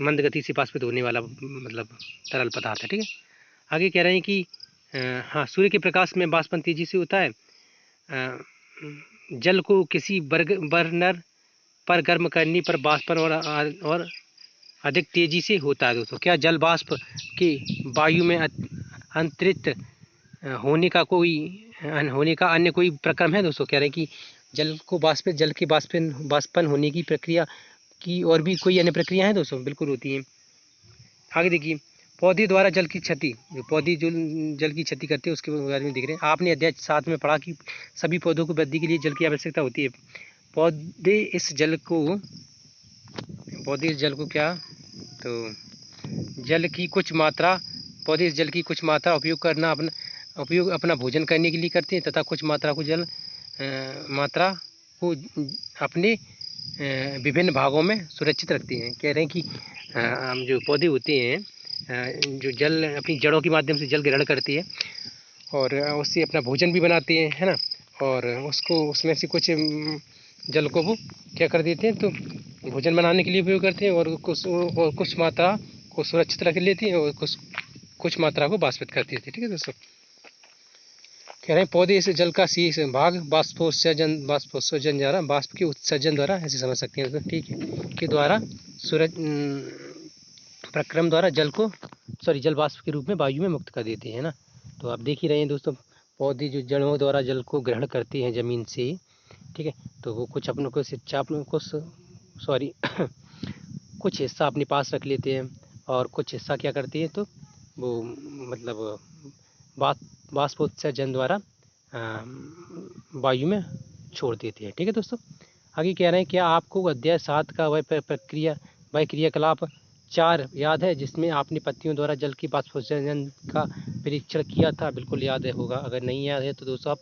मंद गति से वाष्पित होने वाला मतलब तरल पदार्थ है, ठीक है। आगे कह रहे हैं कि हाँ, सूर्य के प्रकाश में वाष्पन तेजी से होता है। जल को किसी बर्नर पर गर्म करने पर वाष्पन और अधिक तेजी से होता है दोस्तों। क्या जल वाष्प के वायु में अंतरित होने का अन्य कोई प्रक्रम है दोस्तों? कह रहे हैं कि जल के वाष्पन होने की प्रक्रिया की और भी कोई अन्य प्रक्रिया है दोस्तों? बिल्कुल होती है। आगे देखिए, पौधे द्वारा जल की क्षति, जो पौधे जो जल की क्षति करते हैं उसके बारे में देख रहे हैं। आपने अध्याय 7 में पढ़ा कि सभी पौधों को वृद्धि के लिए जल की आवश्यकता होती है। पौधे इस जल क्या, तो जल की कुछ मात्रा पौधे इस जल की कुछ मात्रा उपयोग अपना भोजन करने के लिए करते हैं तथा कुछ मात्रा को अपने विभिन्न भागों में सुरक्षित रखते हैं। कह रहे हैं कि जो पौधे होते हैं जो जल अपनी जड़ों के माध्यम से जल ग्रहण करती है और उससे अपना भोजन भी बनाते हैं, है ना। और उसमें से कुछ जल को वो क्या कर देते हैं, तो भोजन बनाने के लिए उपयोग करते हैं और कुछ मात्रा को सुरक्षित रख लेती है और कुछ मात्रा को वाष्पित करती है, ठीक है दोस्तों। कह रहे हैं पौधे इस जल का शेष भाग बाष्पोत्सर्जन द्वारा, वाष्प के उत्सर्जन द्वारा, ऐसे समझ सकते हैं दोस्तों, ठीक है, के द्वारा प्रक्रम द्वारा जल वाष्प के रूप में वायु में मुक्त कर देते हैं ना। तो आप देख ही रहे हैं दोस्तों, पौधे जो जड़ों द्वारा जल को ग्रहण करते हैं ज़मीन से, ठीक है, तो वो कुछ अपनों को कुछ हिस्सा अपने पास रख लेते हैं और कुछ हिस्सा क्या करते हैं, तो वो मतलब वाष्पोत्सर्जन द्वारा वायु में छोड़ देते हैं, ठीक है दोस्तों। आगे कह रहे हैं क्या आपको अध्याय 7 का वह क्रियाकलाप 4 याद है जिसमें आपने पत्तियों द्वारा जल की वाष्पोत्सर्जन का परीक्षण किया था? बिल्कुल याद है होगा, अगर नहीं याद है तो दोस्तों आप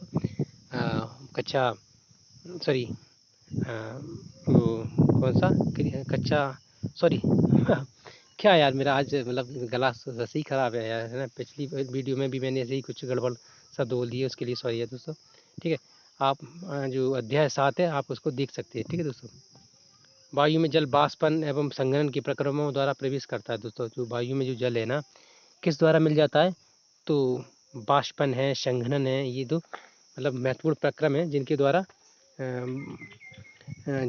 क्या यार, मेरा आज मतलब गला वैसे ही ख़राब है यार, है ना। पिछली वीडियो में भी मैंने ऐसे ही कुछ गड़बड़ शब्द बोल दिए, उसके लिए सॉरी है दोस्तों, ठीक है। आप जो अध्याय 7 है आप उसको देख सकते हैं, ठीक है दोस्तों। वायु में जल वाष्पन एवं संघनन के प्रक्रमों द्वारा प्रवेश करता है दोस्तों। जो वायु में जो जल है ना, किस द्वारा मिल जाता है, तो वाष्पन है, संघनन है, ये दो मतलब महत्वपूर्ण प्रक्रम है जिनके द्वारा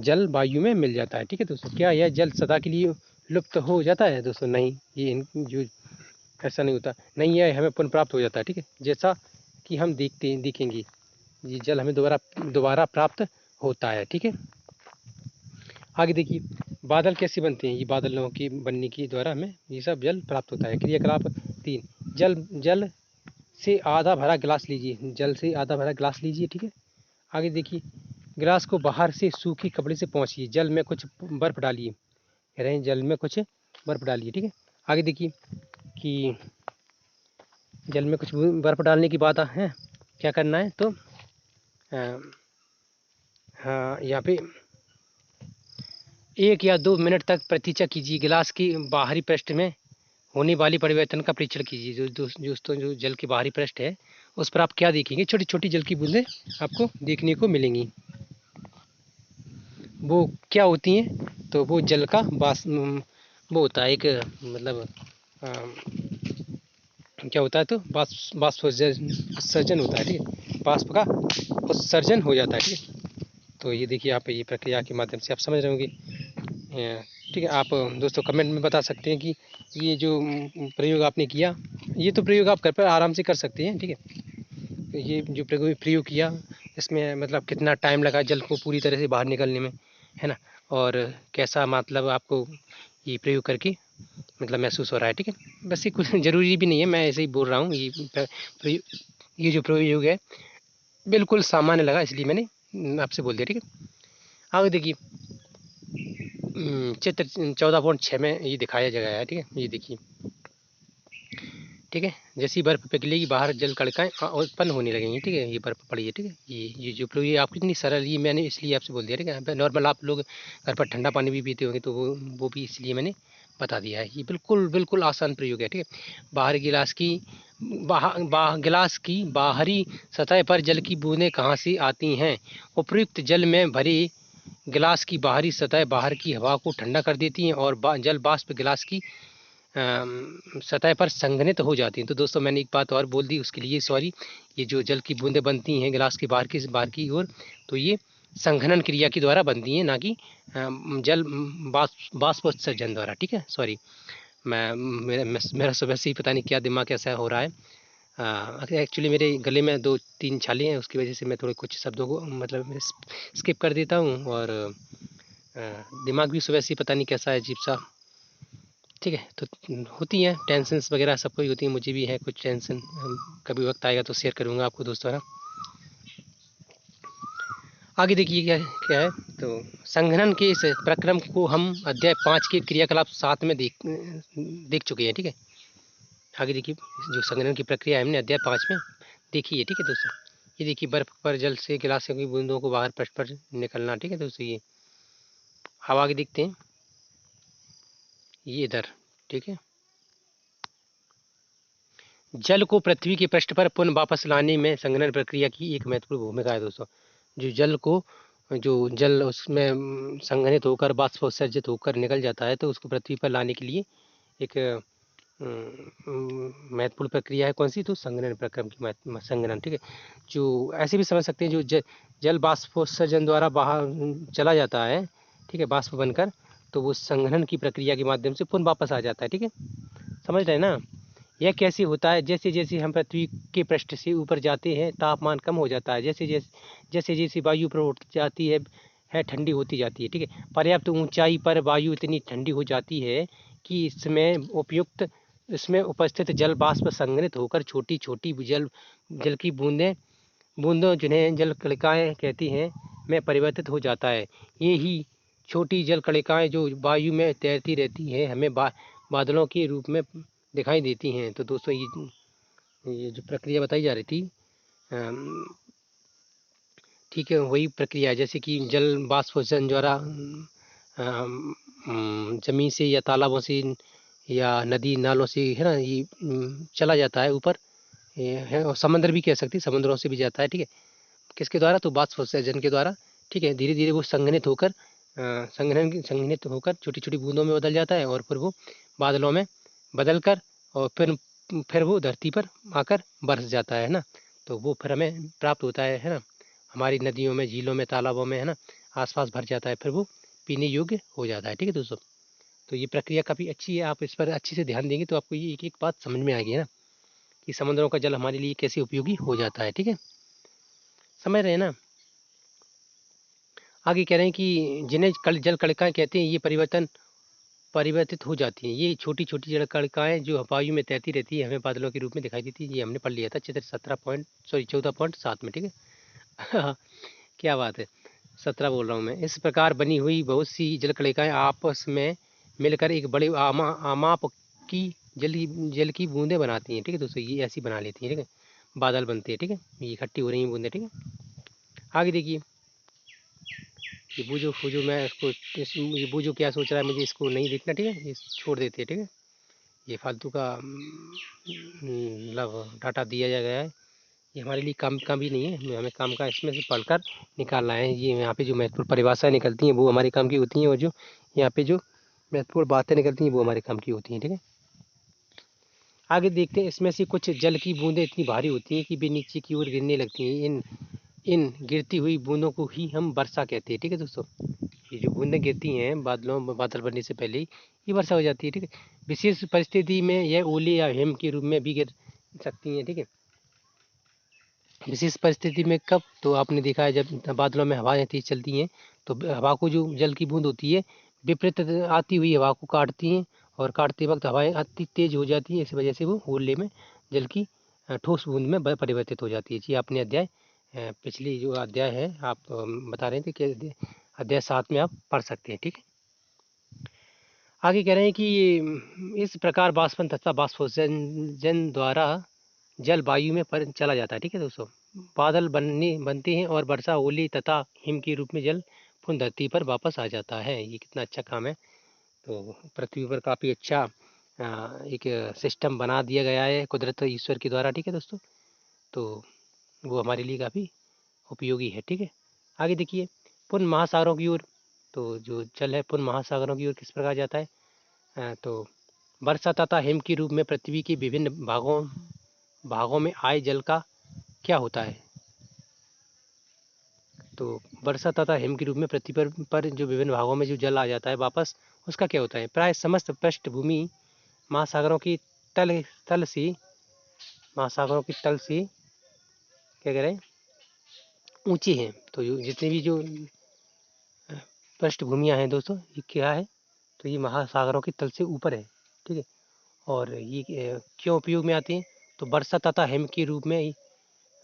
जल वायु में मिल जाता है, ठीक है दोस्तों। क्या यह जल सदा के लिए लुप्त हो जाता है दोस्तों? नहीं, ये जो ऐसा नहीं होता, नहीं है, हमें पुनः प्राप्त हो जाता है, ठीक है। जैसा कि हम देखेंगे ये जल हमें दोबारा प्राप्त होता है, ठीक है। आगे देखिए, बादल कैसे बनते हैं? ये बादलों के बनने के द्वारा हमें ये सब जल प्राप्त होता है। क्रियाकलाप 3, जल से आधा भरा गिलास लीजिए, ठीक है। आगे देखिए, गिलास को बाहर से सूखी कपड़े से पोंछिए, जल में कुछ बर्फ डालिए, कह रहे हैं जल में कुछ बर्फ डालिए, ठीक है। आगे देखिए कि जल में कुछ बर्फ डालने की बात है, क्या करना है, तो हाँ, यहाँ पे 1 या 2 मिनट तक प्रतीक्षा कीजिए। गिलास की बाहरी पृष्ठ में होने वाली परिवर्तन का परीक्षण कीजिए। जो जल के बाहरी पृष्ठ है उस पर आप क्या देखेंगे, छोटी छोटी जल की बूंदें आपको देखने को मिलेंगी। वो क्या होती हैं, तो वो जल का वो होता है एक मतलब क्या होता है, तो उत्सर्जन होता है, ठीक है। वाष्प का उत्सर्जन हो जाता है, ठीक है। तो ये देखिए आप ये प्रक्रिया के माध्यम से आप समझ रहे होंगे, ठीक है। आप दोस्तों कमेंट में बता सकते हैं कि ये जो प्रयोग आपने किया, ये तो प्रयोग आप घर पर आराम से कर सकते हैं, ठीक है। तो ये जो प्रयोग किया इसमें मतलब कितना टाइम लगा जल को पूरी तरह से बाहर निकलने में, है ना, और कैसा मतलब आपको ये प्रयोग करके मतलब महसूस हो रहा है, ठीक है। बस ये कुछ ज़रूरी भी नहीं है, मैं ऐसे ही बोल रहा हूँ। ये जो प्रयोग है बिल्कुल सामान्य लगा, इसलिए मैंने आपसे बोल दिया, ठीक है। आगे देखिए, चित्र 14.6 में ये दिखाया गया है, ठीक है। ये देखिए, ठीक है, जैसी बर्फ़ पिघलेगी बाहर जल कणिकाएँ उत्पन्न होने लगेंगी, ठीक है। ये बर्फ़ पड़ी है, ठीक है। ये जो प्रयोग आपको इतनी सरल, ये मैंने इसलिए आपसे बोल दिया, ठीक है। नॉर्मल आप लोग घर पर ठंडा पानी भी पीते होंगे, तो वो भी इसलिए मैंने बता दिया है। ये बिल्कुल आसान प्रयोग है, ठीक है। गिलास की बाहरी सतह पर जल की बूंदें कहाँ से आती हैं? उपयुक्त जल में भरे गिलास की बाहरी सतह बाहर की हवा को ठंडा कर देती हैं और जल बाष्प गिलास की सतह पर संघनित हो जाती हैं। तो दोस्तों मैंने एक बात और बोल दी, उसके लिए सॉरी। ये जो जल की बूंदें बनती हैं गिलास की बाहर की ओर, तो ये संघनन क्रिया के द्वारा बनती हैं, ना कि जल बाष्पोत्सर्जन द्वारा। ठीक है, सॉरी। मेरा सुबह से ही पता नहीं क्या दिमाग ऐसा हो रहा है। एक्चुअली मेरे गले में 2-3 छाले हैं, उसकी वजह से मैं थोड़े कुछ शब्दों को मतलब स्किप कर देता हूँ, और दिमाग भी सुबह से ही पता नहीं कैसा है, अजीब सा। ठीक है, तो होती हैं टेंशन्स वगैरह, सबको ही होती हैं, मुझे भी है कुछ टेंशन। कभी वक्त आएगा तो शेयर करूँगा आपको दोस्तों। आगे देखिए क्या क्या है। तो संघनन के इस प्रक्रम को हम अध्याय 5 के क्रियाकलाप 7 में देख चुके हैं। ठीक है, आगे देखिए जो संघनन की प्रक्रिया है हमने अध्याय 5 में देखी है। ठीक है दोस्तों, ये देखिए बर्फ पर जल से गिलासों की बूंदों को बाहर पृष्ठ पर निकलना। ठीक है दोस्तों, ये अब आगे देखते हैं, ये इधर। ठीक है, जल को पृथ्वी के पृष्ठ पर पुनः वापस लाने में संघनन प्रक्रिया की एक महत्वपूर्ण भूमिका है दोस्तों। जो जल उसमें संघनित होकर बाष्पोत्सर्जित होकर निकल जाता है, तो उसको पृथ्वी पर लाने के लिए एक महत्वपूर्ण प्रक्रिया है। कौन सी? तो संघनन प्रक्रम की संघनन। ठीक है, जो ऐसे भी समझ सकते हैं, जो जल बाष्पोत्सर्जन द्वारा बाहर चला जाता है, ठीक है, बाष्प बनकर, तो वो संघनन की प्रक्रिया के माध्यम से पुनः वापस आ जाता है। ठीक है, समझ रहे हैं ना? यह कैसे होता है? जैसे जैसे हम पृथ्वी के पृष्ठ से ऊपर जाते हैं तापमान कम हो जाता है, जैसे जैसे वायु ऊपर उठ जाती है ठंडी होती जाती है। ठीक है, पर्याप्त ऊंचाई पर वायु इतनी ठंडी हो जाती है कि इसमें उपस्थित जल बाष्प संघनित होकर छोटी छोटी जल की बूंदों जिन्हें जल कणिकाएँ कहती हैं में परिवर्तित हो जाता है। ये ही छोटी जल कणिकाएँ जो वायु में तैरती रहती हैं हमें बादलों के रूप में दिखाई देती हैं। तो दोस्तों ये जो प्रक्रिया बताई जा रही थी, ठीक है, वही प्रक्रिया है। जैसे कि जल बाष्पोत्सर्जन द्वारा ज़मीन से या तालाबों से या नदी नालों से, है ना, ये चला जाता है ऊपर, ये है, और समंदर भी कह सकते हैं, समुद्रों से भी जाता है। ठीक है, किसके द्वारा? तो बाष्पोत्सर्जन के द्वारा। ठीक है, धीरे धीरे वो संघनित होकर छोटी छोटी बूंदों में बदल जाता है, और फिर वो बादलों में बदल कर, और फिर वो धरती पर आकर बरस जाता है ना। तो वो फिर हमें प्राप्त होता है ना, हमारी नदियों में, झीलों में, तालाबों में, है ना, आसपास भर जाता है, फिर वो पीने योग्य हो जाता है। ठीक है दोस्तों, तो ये प्रक्रिया काफ़ी अच्छी है, आप इस पर अच्छे से ध्यान देंगे तो आपको ये एक एक बात समझ में आएगी ना, कि समुद्रों का जल हमारे लिए कैसे उपयोगी हो जाता है। ठीक है, समझ रहे हैं ना? आगे कह रहे हैं कि जिन्हें जल कणिकाएँ कहते हैं, ये परिवर्तित हो जाती हैं। ये छोटी छोटी जल कणिकाएँ जो वायु में तैरती रहती है, हमें बादलों के रूप में दिखाई देती है। ये हमने पढ़ लिया था चित्र 14.7 में। ठीक है क्या बात है, 17 बोल रहा हूँ मैं। इस प्रकार बनी हुई बहुत सी जल कणिकाएँ आपस में मिलकर एक बड़े आमाप की जल की बूंदें बनाती हैं। ठीक है दोस्तों, ये ऐसी बना लेती हैं। ठीक है, बादल बनते हैं। ठीक है, ये इकट्ठी हो रही हैं बूंदें। ठीक है, आगे देखिए, ये बूझो मैं इसको ये बूझो क्या सोच रहा है, मुझे इसको नहीं देखना। ठीक है, ये छोड़ देते हैं। ठीक है, ये फालतू का मतलब डाटा दिया जा गया है, ये हमारे लिए काम का भी नहीं है, हमें काम का इसमें से पढ़कर निकालना है। ये यहाँ पे जो महत्वपूर्ण परिभाषाएँ निकलती हैं वो हमारे काम की होती हैं, और जो यहाँ पे जो महत्वपूर्ण बातें निकलती हैं वो हमारे काम की होती हैं। ठीक है, आगे देखते हैं, इसमें से कुछ जल की बूंदें इतनी भारी होती हैं कि वे नीचे की ओर गिरने लगती हैं। इन गिरती हुई बूंदों को ही हम वर्षा कहते हैं। ठीक है दोस्तों, ये जो बूंदें गिरती हैं बादल बनने से पहले ही, ये वर्षा हो जाती है। ठीक है, विशेष परिस्थिति में यह ओले या हिम के रूप में भी गिर सकती हैं। ठीक है, विशेष परिस्थिति में कब? तो आपने देखा है जब बादलों में हवाएं तेज चलती हैं, तो हवा को जो जल की बूंद होती है विपरीत आती हुई हवा को काटती हैं, और काटते वक्त हवाएं अति तेज हो जाती हैं, इस वजह से वो ओले में जल की ठोस बूंद में परिवर्तित हो जाती है। जी, आपने पिछली जो अध्याय है आप बता रहे थे कि अध्याय 7 में आप पढ़ सकते हैं। ठीक है, आगे कह रहे हैं कि इस प्रकार बाष्पन तथा बाष्पोत्सर्जन द्वारा जल वायु में पर चला जाता है। ठीक है दोस्तों, बादल बनते हैं और वर्षा, ओले तथा हिम के रूप में जल पुनः धरती पर वापस आ जाता है। ये कितना अच्छा काम है। तो पृथ्वी पर काफ़ी अच्छा एक सिस्टम बना दिया गया है कुदरत ईश्वर के द्वारा। ठीक है दोस्तों, तो वो हमारे लिए काफ़ी उपयोगी है। ठीक है, आगे देखिए, पुन महासागरों की ओर। तो जो जल है पुन महासागरों की ओर किस प्रकार जाता है? तो वर्षा तथा हिम के रूप में पृथ्वी के विभिन्न भागों में आए जल का क्या होता है? तो वर्षा तथा हिम के रूप में पृथ्वी पर जो विभिन्न भागों में जो जल आ जाता है वापस, उसका क्या होता है? प्राय समस्त पृष्ठभूमि महासागरों की तल से महासागरों की तल से क्या कह रहे हैं, ऊंची हैं। तो जितनी भी जो पृष्ठभूमियाँ हैं दोस्तों, ये क्या है? तो ये महासागरों की तल से ऊपर है, ठीक है। और ये क्यों उपयोग में आती हैं? तो वर्षा तथा हिम के रूप में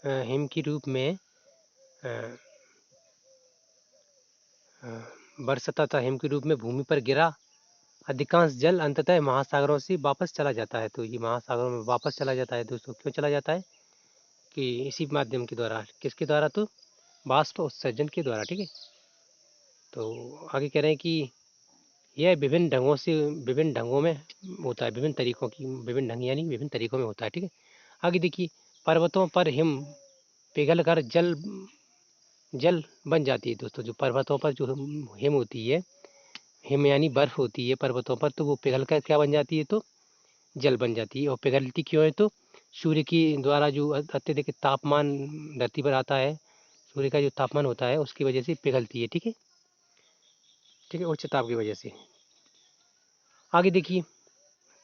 हिम के रूप में वर्षा तथा हिम के रूप में भूमि पर गिरा अधिकांश जल अंततः महासागरों से वापस चला जाता है। तो ये महासागरों में वापस चला जाता है दोस्तों। क्यों चला जाता है? कि इसी माध्यम के द्वारा, किसके द्वारा? तो बाष्प उत्सर्जन के द्वारा, ठीक है। तो आगे कह रहे हैं कि यह विभिन्न ढंगों में होता है, विभिन्न तरीकों की, विभिन्न ढंग यानी विभिन्न तरीकों में होता है, ठीक है। आगे देखिए, पर्वतों पर हिम पिघल कर जल बन जाती है दोस्तों। जो पर्वतों पर जो हिम होती है, हिम यानी बर्फ होती है पर्वतों पर, तो वो पिघल कर क्या बन जाती है? तो जल बन जाती है। और पिघलती क्यों है? तो सूर्य की द्वारा जो अत्यधिक तापमान धरती पर आता है, सूर्य का जो तापमान होता है उसकी वजह से पिघलती है, ठीक है, ठीक है, उच्च ताप की वजह से। आगे देखिए,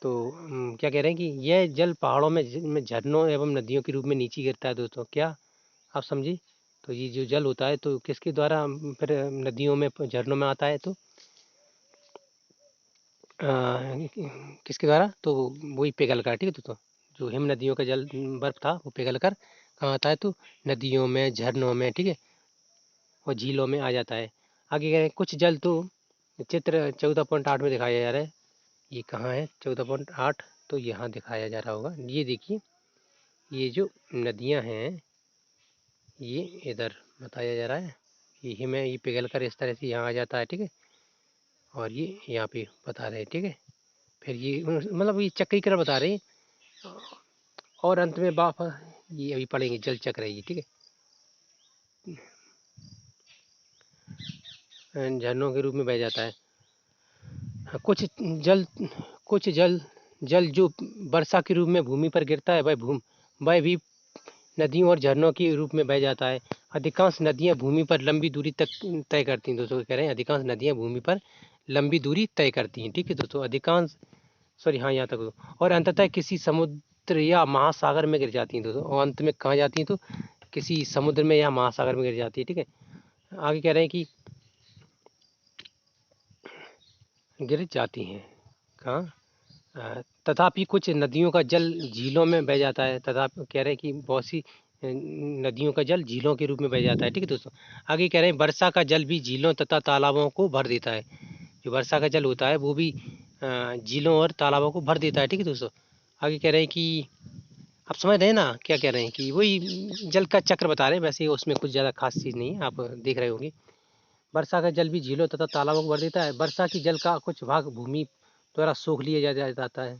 तो क्या कह रहे हैं कि यह जल पहाड़ों में झरनों एवं नदियों के रूप में नीचे गिरता है दोस्तों। क्या आप समझे? तो ये जो जल होता है तो किसके द्वारा फिर नदियों में, झरनों में आता है? तो किसके द्वारा? तो वही पिघल कर, ठीक है दोस्तों। जो हिम नदियों का जल बर्फ था वो पिघल कर कहाँ आता है? तो नदियों में, झरनों में, ठीक है, और झीलों में आ जाता है। आगे कह रहे हैं कुछ जल तो चित्र 14.8 में दिखाया जा रहा है। ये कहाँ है 14.8? तो यहाँ दिखाया जा रहा होगा। ये देखिए, ये जो नदियाँ हैं ये इधर बताया जा रहा है। ये हिम है, ये पिघल कर इस तरह से यहाँ आ जाता है, ठीक है, और ये यहाँ पे बता रहे हैं, ठीक है। फिर ये मतलब ये चक्रीय क्रम बता रहे हैं। और अंत में बाप, ये अभी पढ़ेंगे, जल चक्र है ये, ठीक है, झरनों के रूप में बह जाता है। जल कुछ जल जो वर्षा के रूप में भूमि पर गिरता है वह भी नदियों और झरनों के रूप में बह जाता है। अधिकांश नदियां भूमि पर लंबी दूरी तक तय करती हैं दोस्तों। कह रहे हैं अधिकांश नदियां भूमि पर लंबी दूरी तय करती हैं, ठीक है दोस्तों। अधिकांश, सॉरी हाँ, यहाँ तक। और अंततः किसी समुद्र या महासागर में गिर जाती हैं दोस्तों। और अंत में कहाँ जाती हैं? तो किसी समुद्र में या महासागर में गिर जाती है, ठीक है। आगे कह रहे हैं कि गिर जाती हैं कहाँ? तथापि कुछ नदियों का जल झीलों में बह जाता है। तथापि कह रहे हैं कि बहुत सी नदियों का जल झीलों के रूप में बह जाता है, ठीक है दोस्तों। आगे कह रहे हैं वर्षा का जल भी झीलों तथा तालाबों को भर देता है। जो वर्षा का जल होता है वो भी झीलों और तालाबों को भर देता है, ठीक है दोस्तों। आगे कह रहे हैं कि आप समझ रहे हैं ना क्या कह रहे हैं? कि वही जल का चक्र बता रहे हैं। वैसे उसमें कुछ ज़्यादा खास चीज़ नहीं है, आप देख रहे होंगे। वर्षा का जल भी झीलों तथा तालाबों को भर देता है। वर्षा की जल का कुछ भाग भूमि द्वारा सोख लिया जाता है।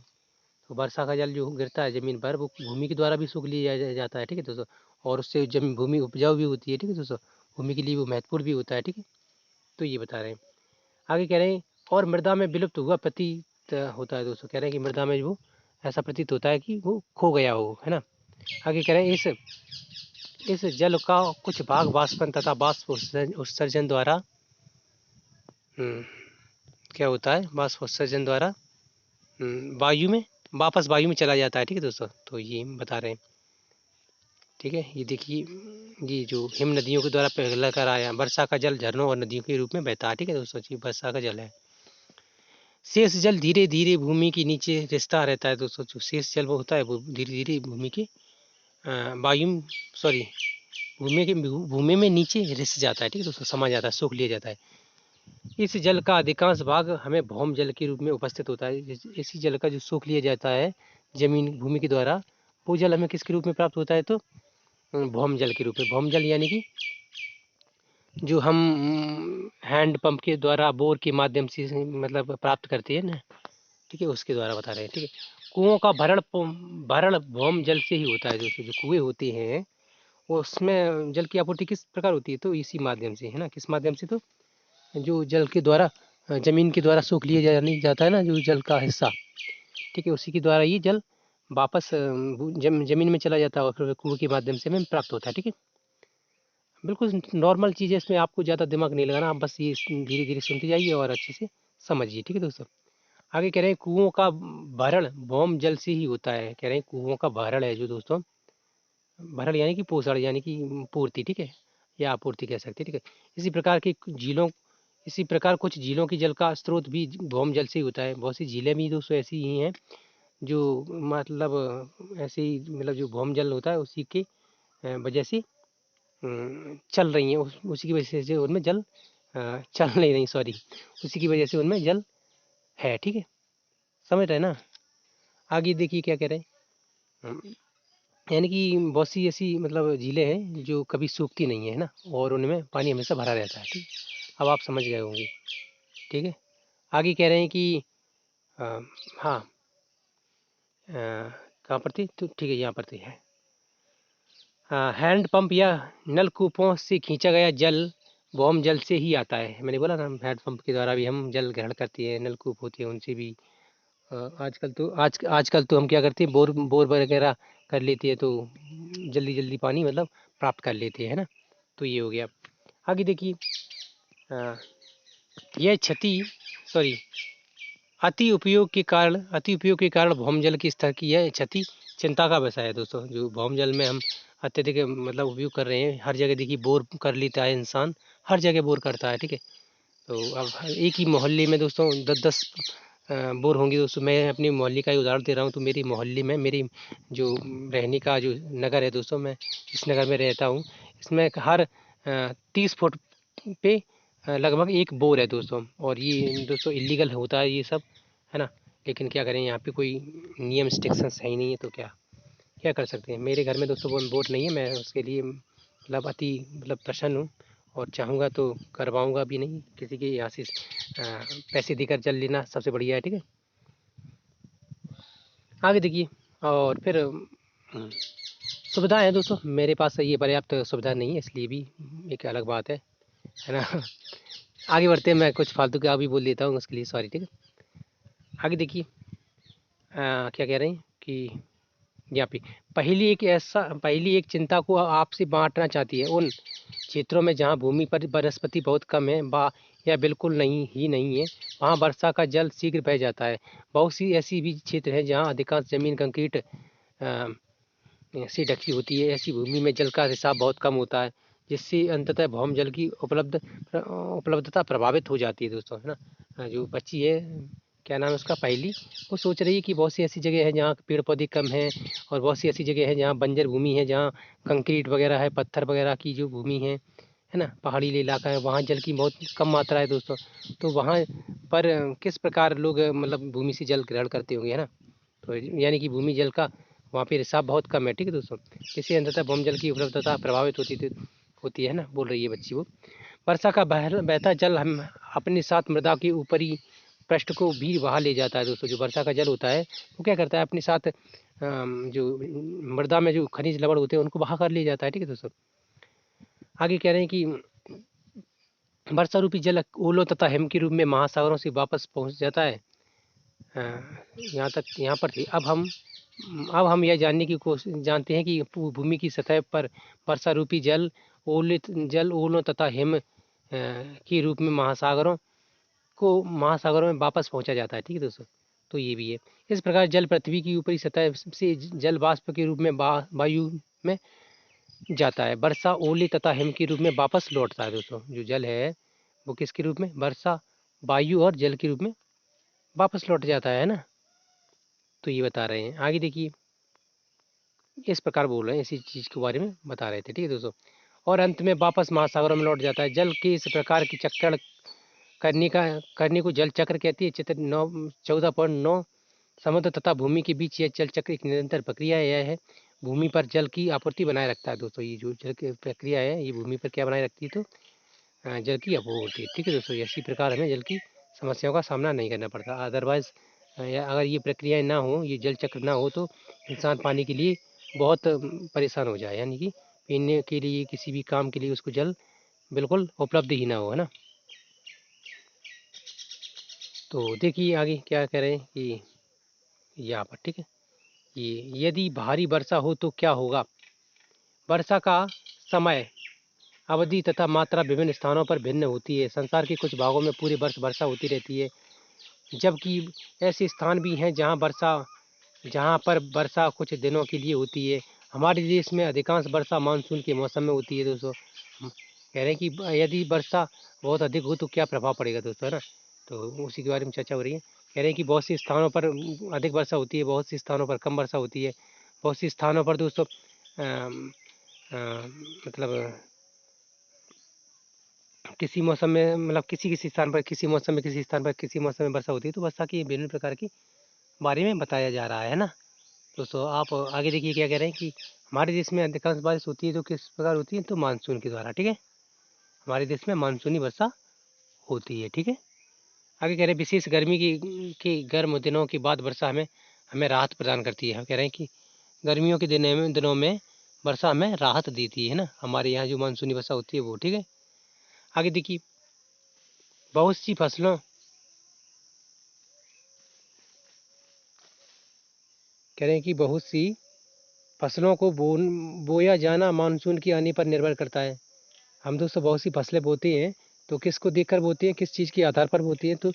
तो वर्षा का जल जो गिरता है ज़मीन पर वो भूमि के द्वारा भी सोख लिया जाता है, ठीक है दोस्तों। और उससे जमीन, भूमि उपजाऊ भी होती है, ठीक है दोस्तों। भूमि के लिए वो महत्वपूर्ण भी होता है, ठीक है। तो ये बता रहे हैं। आगे कह रहे हैं और मृदा में विलुप्त हुआ प्रतीत होता है दोस्तों। कह रहे हैं कि मृदा में वो ऐसा प्रतीत होता है कि वो खो गया हो, है ना। आगे कह रहे हैं इस जल का कुछ भाग वाष्पन तथा बाष्प उत्सर्जन द्वारा क्या होता है? बाष्प उत्सर्जन द्वारा वायु में, वापस वायु में चला जाता है, ठीक है दोस्तों। तो ये बता रहे हैं, ठीक है। ये देखिए, ये जो हिम नदियों के द्वारा पिघल कर आया वर्षा का जल झरनों और नदियों के रूप में बहता है, ठीक है दोस्तों। ये वर्षा का जल है। शेष जल धीरे धीरे भूमि के नीचे रिसता रहता है दोस्तों। जो शेष जल वो होता है वो धीरे धीरे भूमि के वायु, सॉरी, भूमि में नीचे रिस जाता है, ठीक है दोस्तों, समा जाता है, सोख लिया जाता है। इस जल का अधिकांश भाग हमें भौम जल के रूप में उपस्थित होता है। इसी जल का जो सोख लिया जाता है जमीन, भूमि के द्वारा, वो जल हमें किसके रूप में प्राप्त होता है? तो भौम जल के रूप में। भौम जल यानी कि जो हम हैंड पंप के द्वारा, बोर के माध्यम से मतलब प्राप्त करते हैं ना, ठीक है, उसके द्वारा बता रहे हैं, ठीक है। कुओं का भरण भौम जल से ही होता है दोस्तों। जो कुएं होते हैं उसमें जल की आपूर्ति किस प्रकार होती है, तो इसी माध्यम से, है ना। किस माध्यम से, तो जो जल के द्वारा जमीन के द्वारा सोख लिया जाने जाता है ना, जो जल का हिस्सा, ठीक है, उसी के द्वारा ये जल वापस जमीन में चला जाता है और फिर कुएं के माध्यम से हमें प्राप्त होता है, ठीक है। बिल्कुल नॉर्मल चीज़ है, इसमें आपको ज़्यादा दिमाग नहीं लगाना, आप बस ये धीरे धीरे सुनते जाइए और अच्छे से समझिए, ठीक है दोस्तों। आगे कह रहे हैं कुओं का भरण भौम जल से ही होता है। कह रहे हैं कुओं का भरण है जो दोस्तों, भरण यानी कि पोषण यानी कि पूर्ति, ठीक है, या आपूर्ति कह सकते हैं, ठीक है। इसी प्रकार की झीलों इसी प्रकार कुछ झीलों की जल का स्रोत भी भौम जल से ही होता है। बहुत सी झीलें भी दोस्तों ऐसी ही हैं जो मतलब ऐसे ही मतलब जो भौम जल होता है उसी के वजह से चल रही हैं, उसी की वजह से उनमें जल चल नहीं रही, सॉरी, उसी की वजह से उनमें जल है, ठीक है, समझ रहे हैं ना। आगे देखिए क्या कह रहे हैं, यानी कि बहुत सी ऐसी मतलब झीलें हैं जो कभी सूखती नहीं है ना, और उनमें पानी हमेशा भरा रहता है, ठीक। अब आप समझ गए होंगे, ठीक है। आगे कह रहे हैं कि अ, हाँ, कहाँ पर थी, तो ठीक है, यहाँ पर थी है। हैंड पंप या नलकूपों से खींचा गया जल भौम जल से ही आता है। मैंने बोला ना, हैंड पंप के द्वारा भी हम जल ग्रहण करते हैं, नलकूप होते हैं उनसे भी आजकल तो हम क्या करते हैं, बोर बोर वगैरह कर लेते हैं, तो जल्दी जल्दी पानी मतलब प्राप्त कर लेते हैं, है ना। तो ये हो गया। आगे देखिए, अ, यह क्षति सॉरी अति उपयोग के कारण भौम जल की स्तर की यह क्षति चिंता का विषय है दोस्तों। जो भौम जल में हम अत्यधिक मतलब उपयोग कर रहे हैं, हर जगह देखिए बोर कर लेता है इंसान, हर जगह बोर करता है, ठीक है। तो अब एक ही मोहल्ले में दोस्तों 10-10 बोर होंगे दोस्तों। मैं अपनी मोहल्ले का ही उदाहरण दे रहा हूँ, तो मेरी मोहल्ले में मेरी जो रहने का जो नगर है दोस्तों, मैं इस नगर में रहता हूँ, इसमें हर 30 फुट पे लगभग एक बोर है दोस्तों। और ये दोस्तों इलीगल होता है ये सब, है ना। लेकिन क्या करें, यहाँ पे कोई नियम स्ट्रिक्शंस है ही नहीं है, तो क्या क्या कर सकते हैं। मेरे घर में दोस्तों वो बोर नहीं है, मैं उसके लिए मतलब अति मतलब प्रसन्न हूँ, और चाहूँगा तो करवाऊँगा भी नहीं, किसी के यहाँ से पैसे देकर जल लेना सबसे बढ़िया है, ठीक है। आगे देखिए, और फिर सुविधा है दोस्तों, मेरे पास ये पर्याप्त सुविधा नहीं है, इसलिए भी एक अलग बात है ना। आगे बढ़ते हैं, मैं कुछ फालतू का भी बोल देता हूँ उसके लिए सॉरी, ठीक है। आगे देखिए, क्या कह रहे हैं कि यहाँ पे पहली एक चिंता को आपसे बांटना चाहती है। उन क्षेत्रों में जहाँ भूमि पर वनस्पति बहुत कम है बा या बिल्कुल नहीं है, वहाँ वर्षा का जल शीघ्र बह जाता है। बहुत सी ऐसी भी क्षेत्र है जहाँ अधिकांश जमीन कंक्रीट से ढकी होती है। ऐसी भूमि में जल का रिसाव बहुत कम होता है, जिससे अंततः भौम जल की उपलब्धता प्रभावित हो जाती है दोस्तों, है ना। जो बच्ची है, क्या नाम है उसका, पहली, वो सोच रही है कि बहुत सी ऐसी जगह है जहाँ पेड़ पौधे कम हैं, और बहुत सी ऐसी जगह है जहाँ बंजर भूमि है, जहाँ कंक्रीट वगैरह है, पत्थर वगैरह की जो भूमि है ना, पहाड़ी इलाका है, वहाँ जल की बहुत कम मात्रा है दोस्तों। तो वहाँ पर किस प्रकार लोग मतलब भूमि से जल ग्रहण करते होंगे, है ना। तो यानी कि भूमि जल का वहाँ पे रिसाव बहुत कम है, ठीक है दोस्तों। इससे अंततः भूमि जल की उपलब्धता प्रभावित होती है ना, बोल रही है बच्ची वो। वर्षा का बहता जल हम अपने साथ मृदा के ऊपरी पृष्ठ को भी बहा ले जाता है दोस्तों। जो वर्षा का जल होता है वो क्या करता है, अपने साथ जो मृदा में जो खनिज लवण होते हैं उनको बहा कर ले जाता है, ठीक है दोस्तों। आगे कह रहे हैं कि वर्षा रूपी जल ओलों तथा हिम के रूप में महासागरों से वापस पहुंच जाता है। यहाँ पर थी। अब हम यह जानने की कोशिश जानते हैं कि भूमि की सतह पर वर्षा रूपी जल ओलों तथा हिम के रूप में महासागरों में वापस पहुंचा जाता है, ठीक है दोस्तों। तो ये भी है। इस प्रकार जल पृथ्वी की ऊपरी सतह से जल वाष्प के रूप में वायु में जाता है। वर्षा ओले तथा हिम के रूप में वापस लौटता है दोस्तों। जो जल है वो किसके रूप में, वर्षा, वायु और जल के रूप में वापस लौट जाता है ना। तो ये बता रहे हैं। आगे देखिए, इस प्रकार बोल रहे हैं, इसी चीज़ के बारे में बता रहे थे, ठीक है दोस्तों। और अंत में वापस महासागरों में लौट जाता है। जल के इस प्रकार की चक्रण करने को जल चक्र कहती है। चित्र 14.9 समुद्र तथा भूमि के बीच यह जल चक्र एक निरंतर प्रक्रिया है। यह है भूमि पर जल की आपूर्ति बनाए रखता है दोस्तों। ये जो जल की प्रक्रिया है ये भूमि पर क्या बनाए रखती है, तो जल की आपूर्ति, ठीक है दोस्तों। इसी प्रकार हमें जल की समस्याओं का सामना नहीं करना पड़ता। अदरवाइज अगर ये प्रक्रियाएं ना हो, ये जल चक्र ना हो, तो इंसान पानी के लिए बहुत परेशान हो जाए, यानी कि पीने के लिए, किसी भी काम के लिए उसको जल बिल्कुल उपलब्ध ही ना हो, है ना। तो देखिए आगे क्या कह रहे हैं कि यहाँ पर, ठीक है, ये यदि भारी वर्षा हो तो क्या होगा। वर्षा का समय, अवधि तथा मात्रा विभिन्न स्थानों पर भिन्न होती है। संसार के कुछ भागों में पूरे वर्ष वर्षा होती रहती है, जबकि ऐसे स्थान भी हैं जहाँ पर वर्षा कुछ दिनों के लिए होती है। हमारे देश में अधिकांश वर्षा मानसून के मौसम में होती है दोस्तों। हम कह रहे हैं कि यदि वर्षा बहुत अधिक हो तो क्या प्रभाव पड़ेगा दोस्तों, है ना। तो उसी के बारे में चर्चा हो रही है। कह रहे हैं कि बहुत से स्थानों पर अधिक वर्षा होती है, बहुत से स्थानों पर कम वर्षा होती है। बहुत से स्थानों पर दोस्तों अम, अ, मतलब किसी मौसम में, मतलब किसी किसी स्थान पर किसी मौसम में, किसी स्थान पर किसी मौसम में वर्षा होती है। तो वर्षा की विभिन्न प्रकार की बारे में बताया जा रहा है ना दोस्तों। आप आगे देखिए क्या कह रहे हैं कि हमारे देश में अधिकांश बारिश होती है तो किस प्रकार होती है, तो मानसून के द्वारा, ठीक है। हमारे देश में मानसूनी वर्षा होती है, ठीक है। आगे कह रहे हैं विशेष गर्मी की गर्म दिनों के बाद वर्षा हमें हमें राहत प्रदान करती है। हम कह रहे हैं कि गर्मियों के दिनों में वर्षा हमें राहत देती है ना, हमारे यहाँ जो मानसूनी वर्षा होती है वो, ठीक है। आगे देखिए बहुत सी फसलों, कह रहे हैं कि बहुत सी फसलों को बोया जाना मानसून के आने पर निर्भर करता है। हम दोस्तों बहुत सी फसलें बोते हैं तो किसको देखकर बोते हैं, किस चीज़ के आधार पर बोते हैं, तो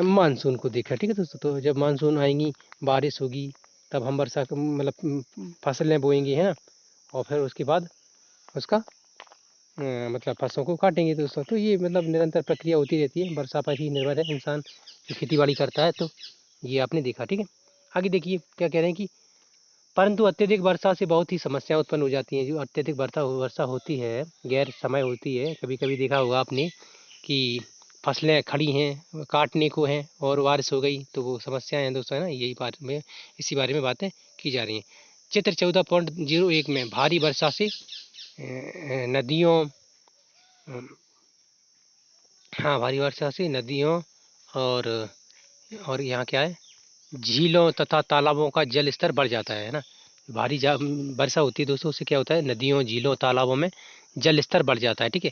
मानसून को देखकर, ठीक है दोस्तों। तो जब मानसून आएंगी, बारिश होगी, तब हम वर्षा मतलब फसलें बोएंगे, है ना। और फिर उसके बाद उसका मतलब फसलों को काटेंगे दोस्तों। तो ये मतलब निरंतर प्रक्रिया होती रहती है, वर्षा पर ही निर्भर है इंसान जो खेती बाड़ी करता है। तो ये आपने देखा, ठीक है। आगे देखिए क्या कह रहे हैं कि परंतु अत्यधिक वर्षा से बहुत ही समस्याएं उत्पन्न हो जाती हैं। जो अत्यधिक वर्षा होती है, गैर समय होती है, कभी कभी देखा होगा आपने कि फसलें खड़ी हैं, काटने को हैं, और बारिश हो गई तो वो समस्याएं हैं दोस्तों, है ना। यही बात में, इसी बारे में बातें की जा रही हैं। चित्र 14.01 में भारी वर्षा से नदियों, हाँ, भारी वर्षा से नदियों और यहाँ क्या है, झीलों तथा तालाबों का जल स्तर बढ़ जाता है ना। भारी वर्षा होती है दोस्तों, उससे क्या होता है, नदियों, झीलों, तालाबों में जल स्तर बढ़ जाता है, ठीक है।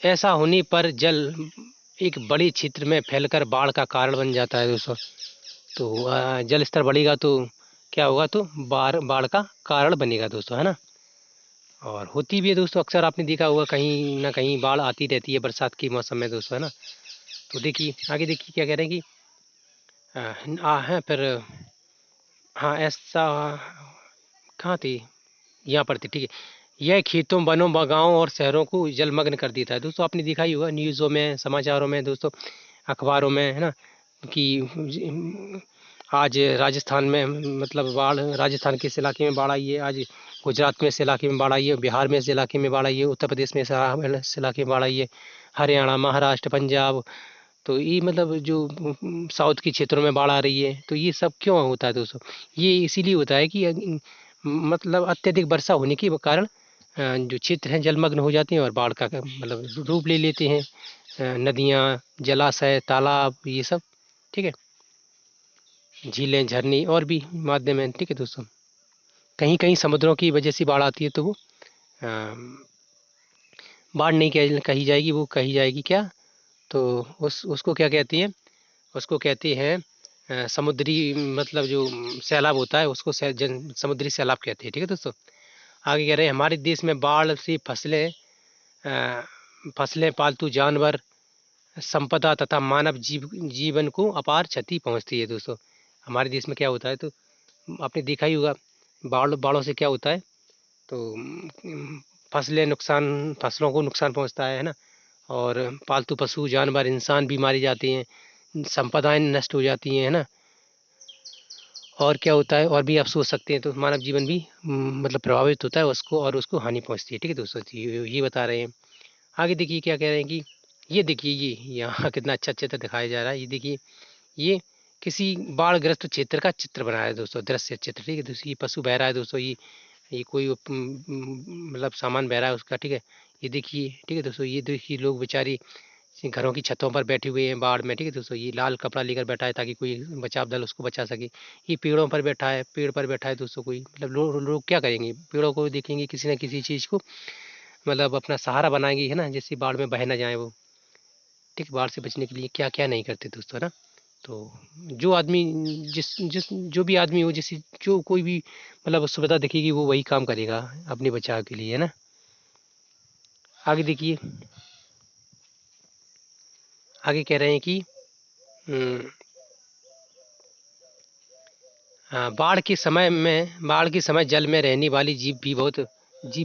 ऐसा होने पर जल एक बड़े क्षेत्र में फैलकर बाढ़ का कारण बन जाता है दोस्तों। तो जल स्तर बढ़ेगा तो क्या होगा, तो बाढ़ बाढ़ का कारण बनेगा दोस्तों, है ना। और होती भी है दोस्तों, अक्सर आपने देखा होगा कहीं ना कहीं बाढ़ आती रहती है बरसात के मौसम में दोस्तों, है ना। तो देखिए आगे देखिए क्या कह रहे हैं कि है फिर, हाँ ऐसा कहाँ थी, यहाँ पर थी, ठीक है। यह खेतों, वनों, गाँवों और शहरों को जलमग्न कर देता है दोस्तों। आपने देखा ही होगा न्यूज़ों में, समाचारों में दोस्तों, अखबारों में, है ना, कि आज राजस्थान में मतलब बाढ़, राजस्थान के इस इलाके में बाढ़ आई है, आज गुजरात में इस इलाके में बाढ़ आई है, बिहार में इस इलाके में बाढ़ आई है, उत्तर प्रदेश में इस इलाके में बाढ़ आई है, हरियाणा, महाराष्ट्र, पंजाब। तो ये मतलब जो साउथ के क्षेत्रों में बाढ़ आ रही है, तो ये सब क्यों होता है दोस्तों। ये इसीलिए होता है कि मतलब अत्यधिक वर्षा होने के कारण जो क्षेत्र हैं जलमग्न हो जाते हैं और बाढ़ का मतलब रूप ले लेते हैं। नदियाँ, जलाशय, तालाब, ये सब, ठीक है, झीलें, झरने और भी माध्यम हैं, ठीक है दोस्तों। कहीं कहीं समुद्रों की वजह से बाढ़ आती है तो वो बाढ़ नहीं कही जाएगी, वो कही जाएगी क्या, तो उसको क्या कहती हैं, उसको कहते हैं समुद्री, मतलब जो सैलाब होता है उसको समुद्री सैलाब कहते हैं, ठीक है दोस्तों। आगे कह रहे हैं हमारे देश में बाढ़ से फसलें, पालतू जानवर, संपदा तथा मानव जीवन को अपार क्षति पहुंचती है दोस्तों। हमारे देश में क्या होता है, तो आपने देखा ही होगा बाढ़ों से क्या होता है, तो फसलों को नुकसान पहुंचता है ना। और पालतू पशु जानवर, इंसान भी मारे जाते हैं, संपदाएं नष्ट हो जाती हैं, है ना। और क्या होता है, और भी आप सोच सकते हैं, तो मानव जीवन भी मतलब प्रभावित होता है उसको, और उसको हानि पहुंचती है, ठीक है दोस्तों। ये बता रहे हैं। आगे देखिए क्या कह रहे हैं कि ये देखिए, ये यहाँ कितना अच्छा चित्र दिखाया जा रहा है। ये देखिए, ये किसी बाढ़ग्रस्त क्षेत्र का चित्र बनाया है दोस्तों, दृश्य चित्र, ठीक है दोस्तों। ये पशु बह रहा है दोस्तों, ये कोई मतलब सामान बह रहा है उसका, ठीक है। ये देखिए, ठीक है दोस्तों, ये देखिए लोग बेचारे घरों की छतों पर बैठे हुए हैं बाढ़ में, ठीक है दोस्तों। ये लाल कपड़ा लेकर बैठा है ताकि कोई बचाव दल उसको बचा सके। ये पेड़ों पर बैठा है, पेड़ पर बैठा है दोस्तों कोई, मतलब लोग क्या करेंगे, पेड़ों को देखेंगे किसी न किसी चीज़ को मतलब अपना सहारा बनाएंगे, है ना, जिससे बाढ़ में बह ना जाए वो, ठीक। बाढ़ से बचने के लिए क्या क्या नहीं करते दोस्तों, है ना। तो जो आदमी जिस जिस जो भी आदमी हो, जैसे जो कोई भी मतलब सुविधा दिखेगी वो वही काम करेगा अपने बचाव के लिए, है ना। आगे देखिए, आगे कह रहे हैं कि हम्म, बाढ़ के समय जल में रहने वाली जीव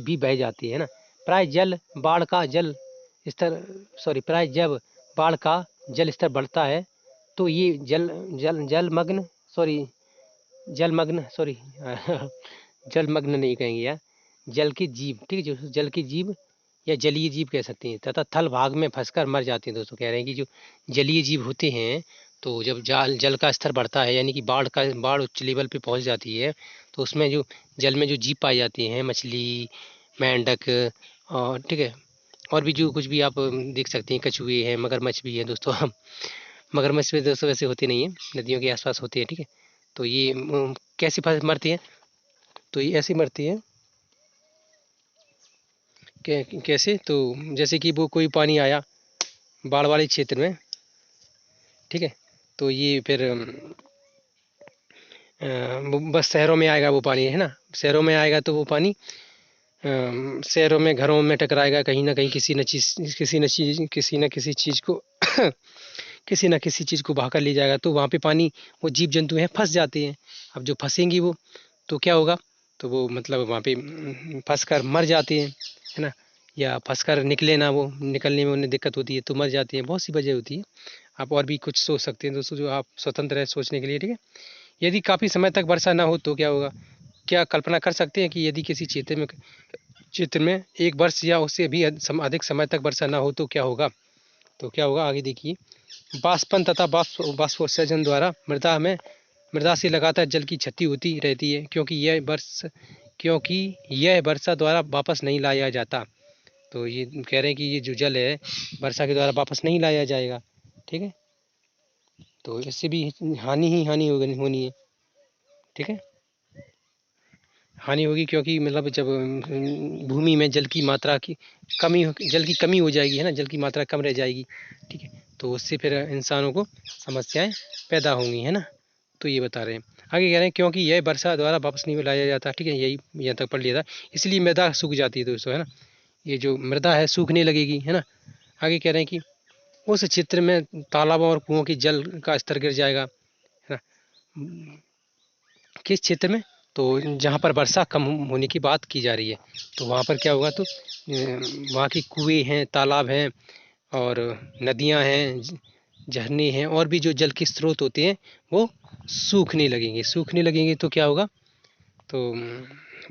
भी बह जाती है ना। प्राय जल बाढ़ का जल स्तर प्राय जब बाढ़ का जल स्तर बढ़ता है तो ये जलमग्न सॉरी जलमग्न सॉरी जलमग्न नहीं कहेंगे यार, जल की जीव, ठीक है, जो जल की जीव या जलीय जीव कह सकते हैं, तथा थल भाग में फंसकर मर जाते हैं दोस्तों। कह रहे हैं कि जो जलीय जीव होते हैं, तो जब जल का स्तर बढ़ता है यानी कि बाढ़ उच्च लेवल पे पहुंच जाती है, तो उसमें जो जल में जो जीव पाई जाती हैं, मछली, मेंढक, और ठीक है, और भी जो कुछ भी आप देख सकते हैं, कछुए हैं, मगरमच्छ भी है दोस्तों। हम मगरमच्छ भी दोस्तों वैसे होते नहीं हैं, नदियों के आसपास होते हैं, ठीक है। तो ये कैसे मरती हैं, तो ये ऐसे मरती हैं कैसे, तो जैसे कि वो कोई पानी आया बाढ़ वाले क्षेत्र में, ठीक है, तो ये फिर बस शहरों में आएगा वो पानी, है ना। शहरों में आएगा तो वो पानी शहरों में घरों में टकराएगा, कहीं ना कहीं किसी न किसी चीज़ को किसी न किसी चीज़ को बहाकर ले जाएगा, तो वहाँ पे पानी वो जीव जंतु हैं फंस जाते हैं। अब जो फंसेंगी वो, तो क्या होगा, तो वो मतलब वहाँ पे फंस कर मर जाते हैं, है ना, या फंस कर निकले ना, वो निकलने में उन्हें दिक्कत होती है तो मर जाती हैं। बहुत सी वजह होती है। आप और भी कुछ सोच सकते हैं दोस्तों, जो आप स्वतंत्र है सोचने के लिए, ठीक है। यदि काफ़ी समय तक वर्षा ना हो तो क्या होगा, क्या कल्पना कर सकते हैं कि यदि किसी क्षेत्र में एक वर्ष या उससे भी अधिक समय तक वर्षा ना हो तो क्या होगा, तो क्या होगा आगे देखिए। बाष्पन तथा बाष्पोत्सर्जन द्वारा मृदा से लगातार जल की क्षति होती रहती है, क्योंकि यह वर्षा द्वारा वापस नहीं लाया जाता। तो ये कह रहे हैं कि ये जो जल है वर्षा के द्वारा वापस नहीं लाया जाएगा, ठीक है। तो इससे भी हानि ही हानि होनी है, ठीक है। हानि होगी क्योंकि मतलब जब भूमि में जल की कमी हो जाएगी, है ना, जल की मात्रा कम रह जाएगी, ठीक है। तो उससे फिर इंसानों को समस्याएं पैदा होंगी, है ना। तो ये बता रहे हैं। आगे कह रहे हैं क्योंकि यह वर्षा द्वारा वापस नहीं लाया जाता, ठीक है, यही यहाँ तक पढ़ लिया था, इसलिए मृदा सूख जाती है दोस्तों, है ना। ये जो मृदा है सूखने लगेगी, है ना। आगे कह रहे हैं कि उस क्षेत्र में तालाबों और कुओं की जल का स्तर गिर जाएगा, है ना। किस क्षेत्र में, तो जहाँ पर वर्षा कम होने की बात की जा रही है, तो वहाँ पर क्या होगा, तो वहाँ के कुएँ हैं, तालाब हैं, और नदियाँ हैं, झरने हैं, और भी जो जल के स्रोत होते हैं वो सूखने लगेंगे तो क्या होगा, तो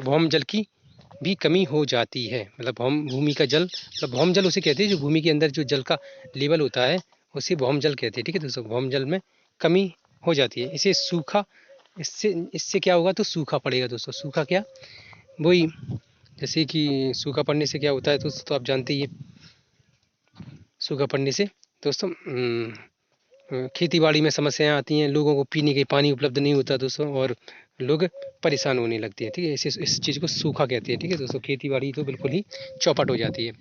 भौम जल की भी कमी हो जाती है। मतलब भूमि का जल, मतलब भौम जल उसे कहते हैं जो भूमि के अंदर जो जल का लेवल होता है उसे भौम जल कहते हैं, ठीक है दोस्तों। भौम जल में कमी हो जाती है, इसे सूखा इससे इससे क्या होगा, तो सूखा पड़ेगा दोस्तों। सूखा क्या, वही जैसे कि सूखा पड़ने से क्या होता है दोस्तों, तो आप जानते ही हैं। सूखा पड़ने से दोस्तों खेती बाड़ी में समस्याएं आती हैं, लोगों को पीने के पानी उपलब्ध नहीं होता दोस्तों, और लोग परेशान होने लगते हैं, ठीक है। इस चीज़ को सूखा कहते हैं, ठीक है दोस्तों। खेती बाड़ी तो बिल्कुल ही चौपट हो जाती है,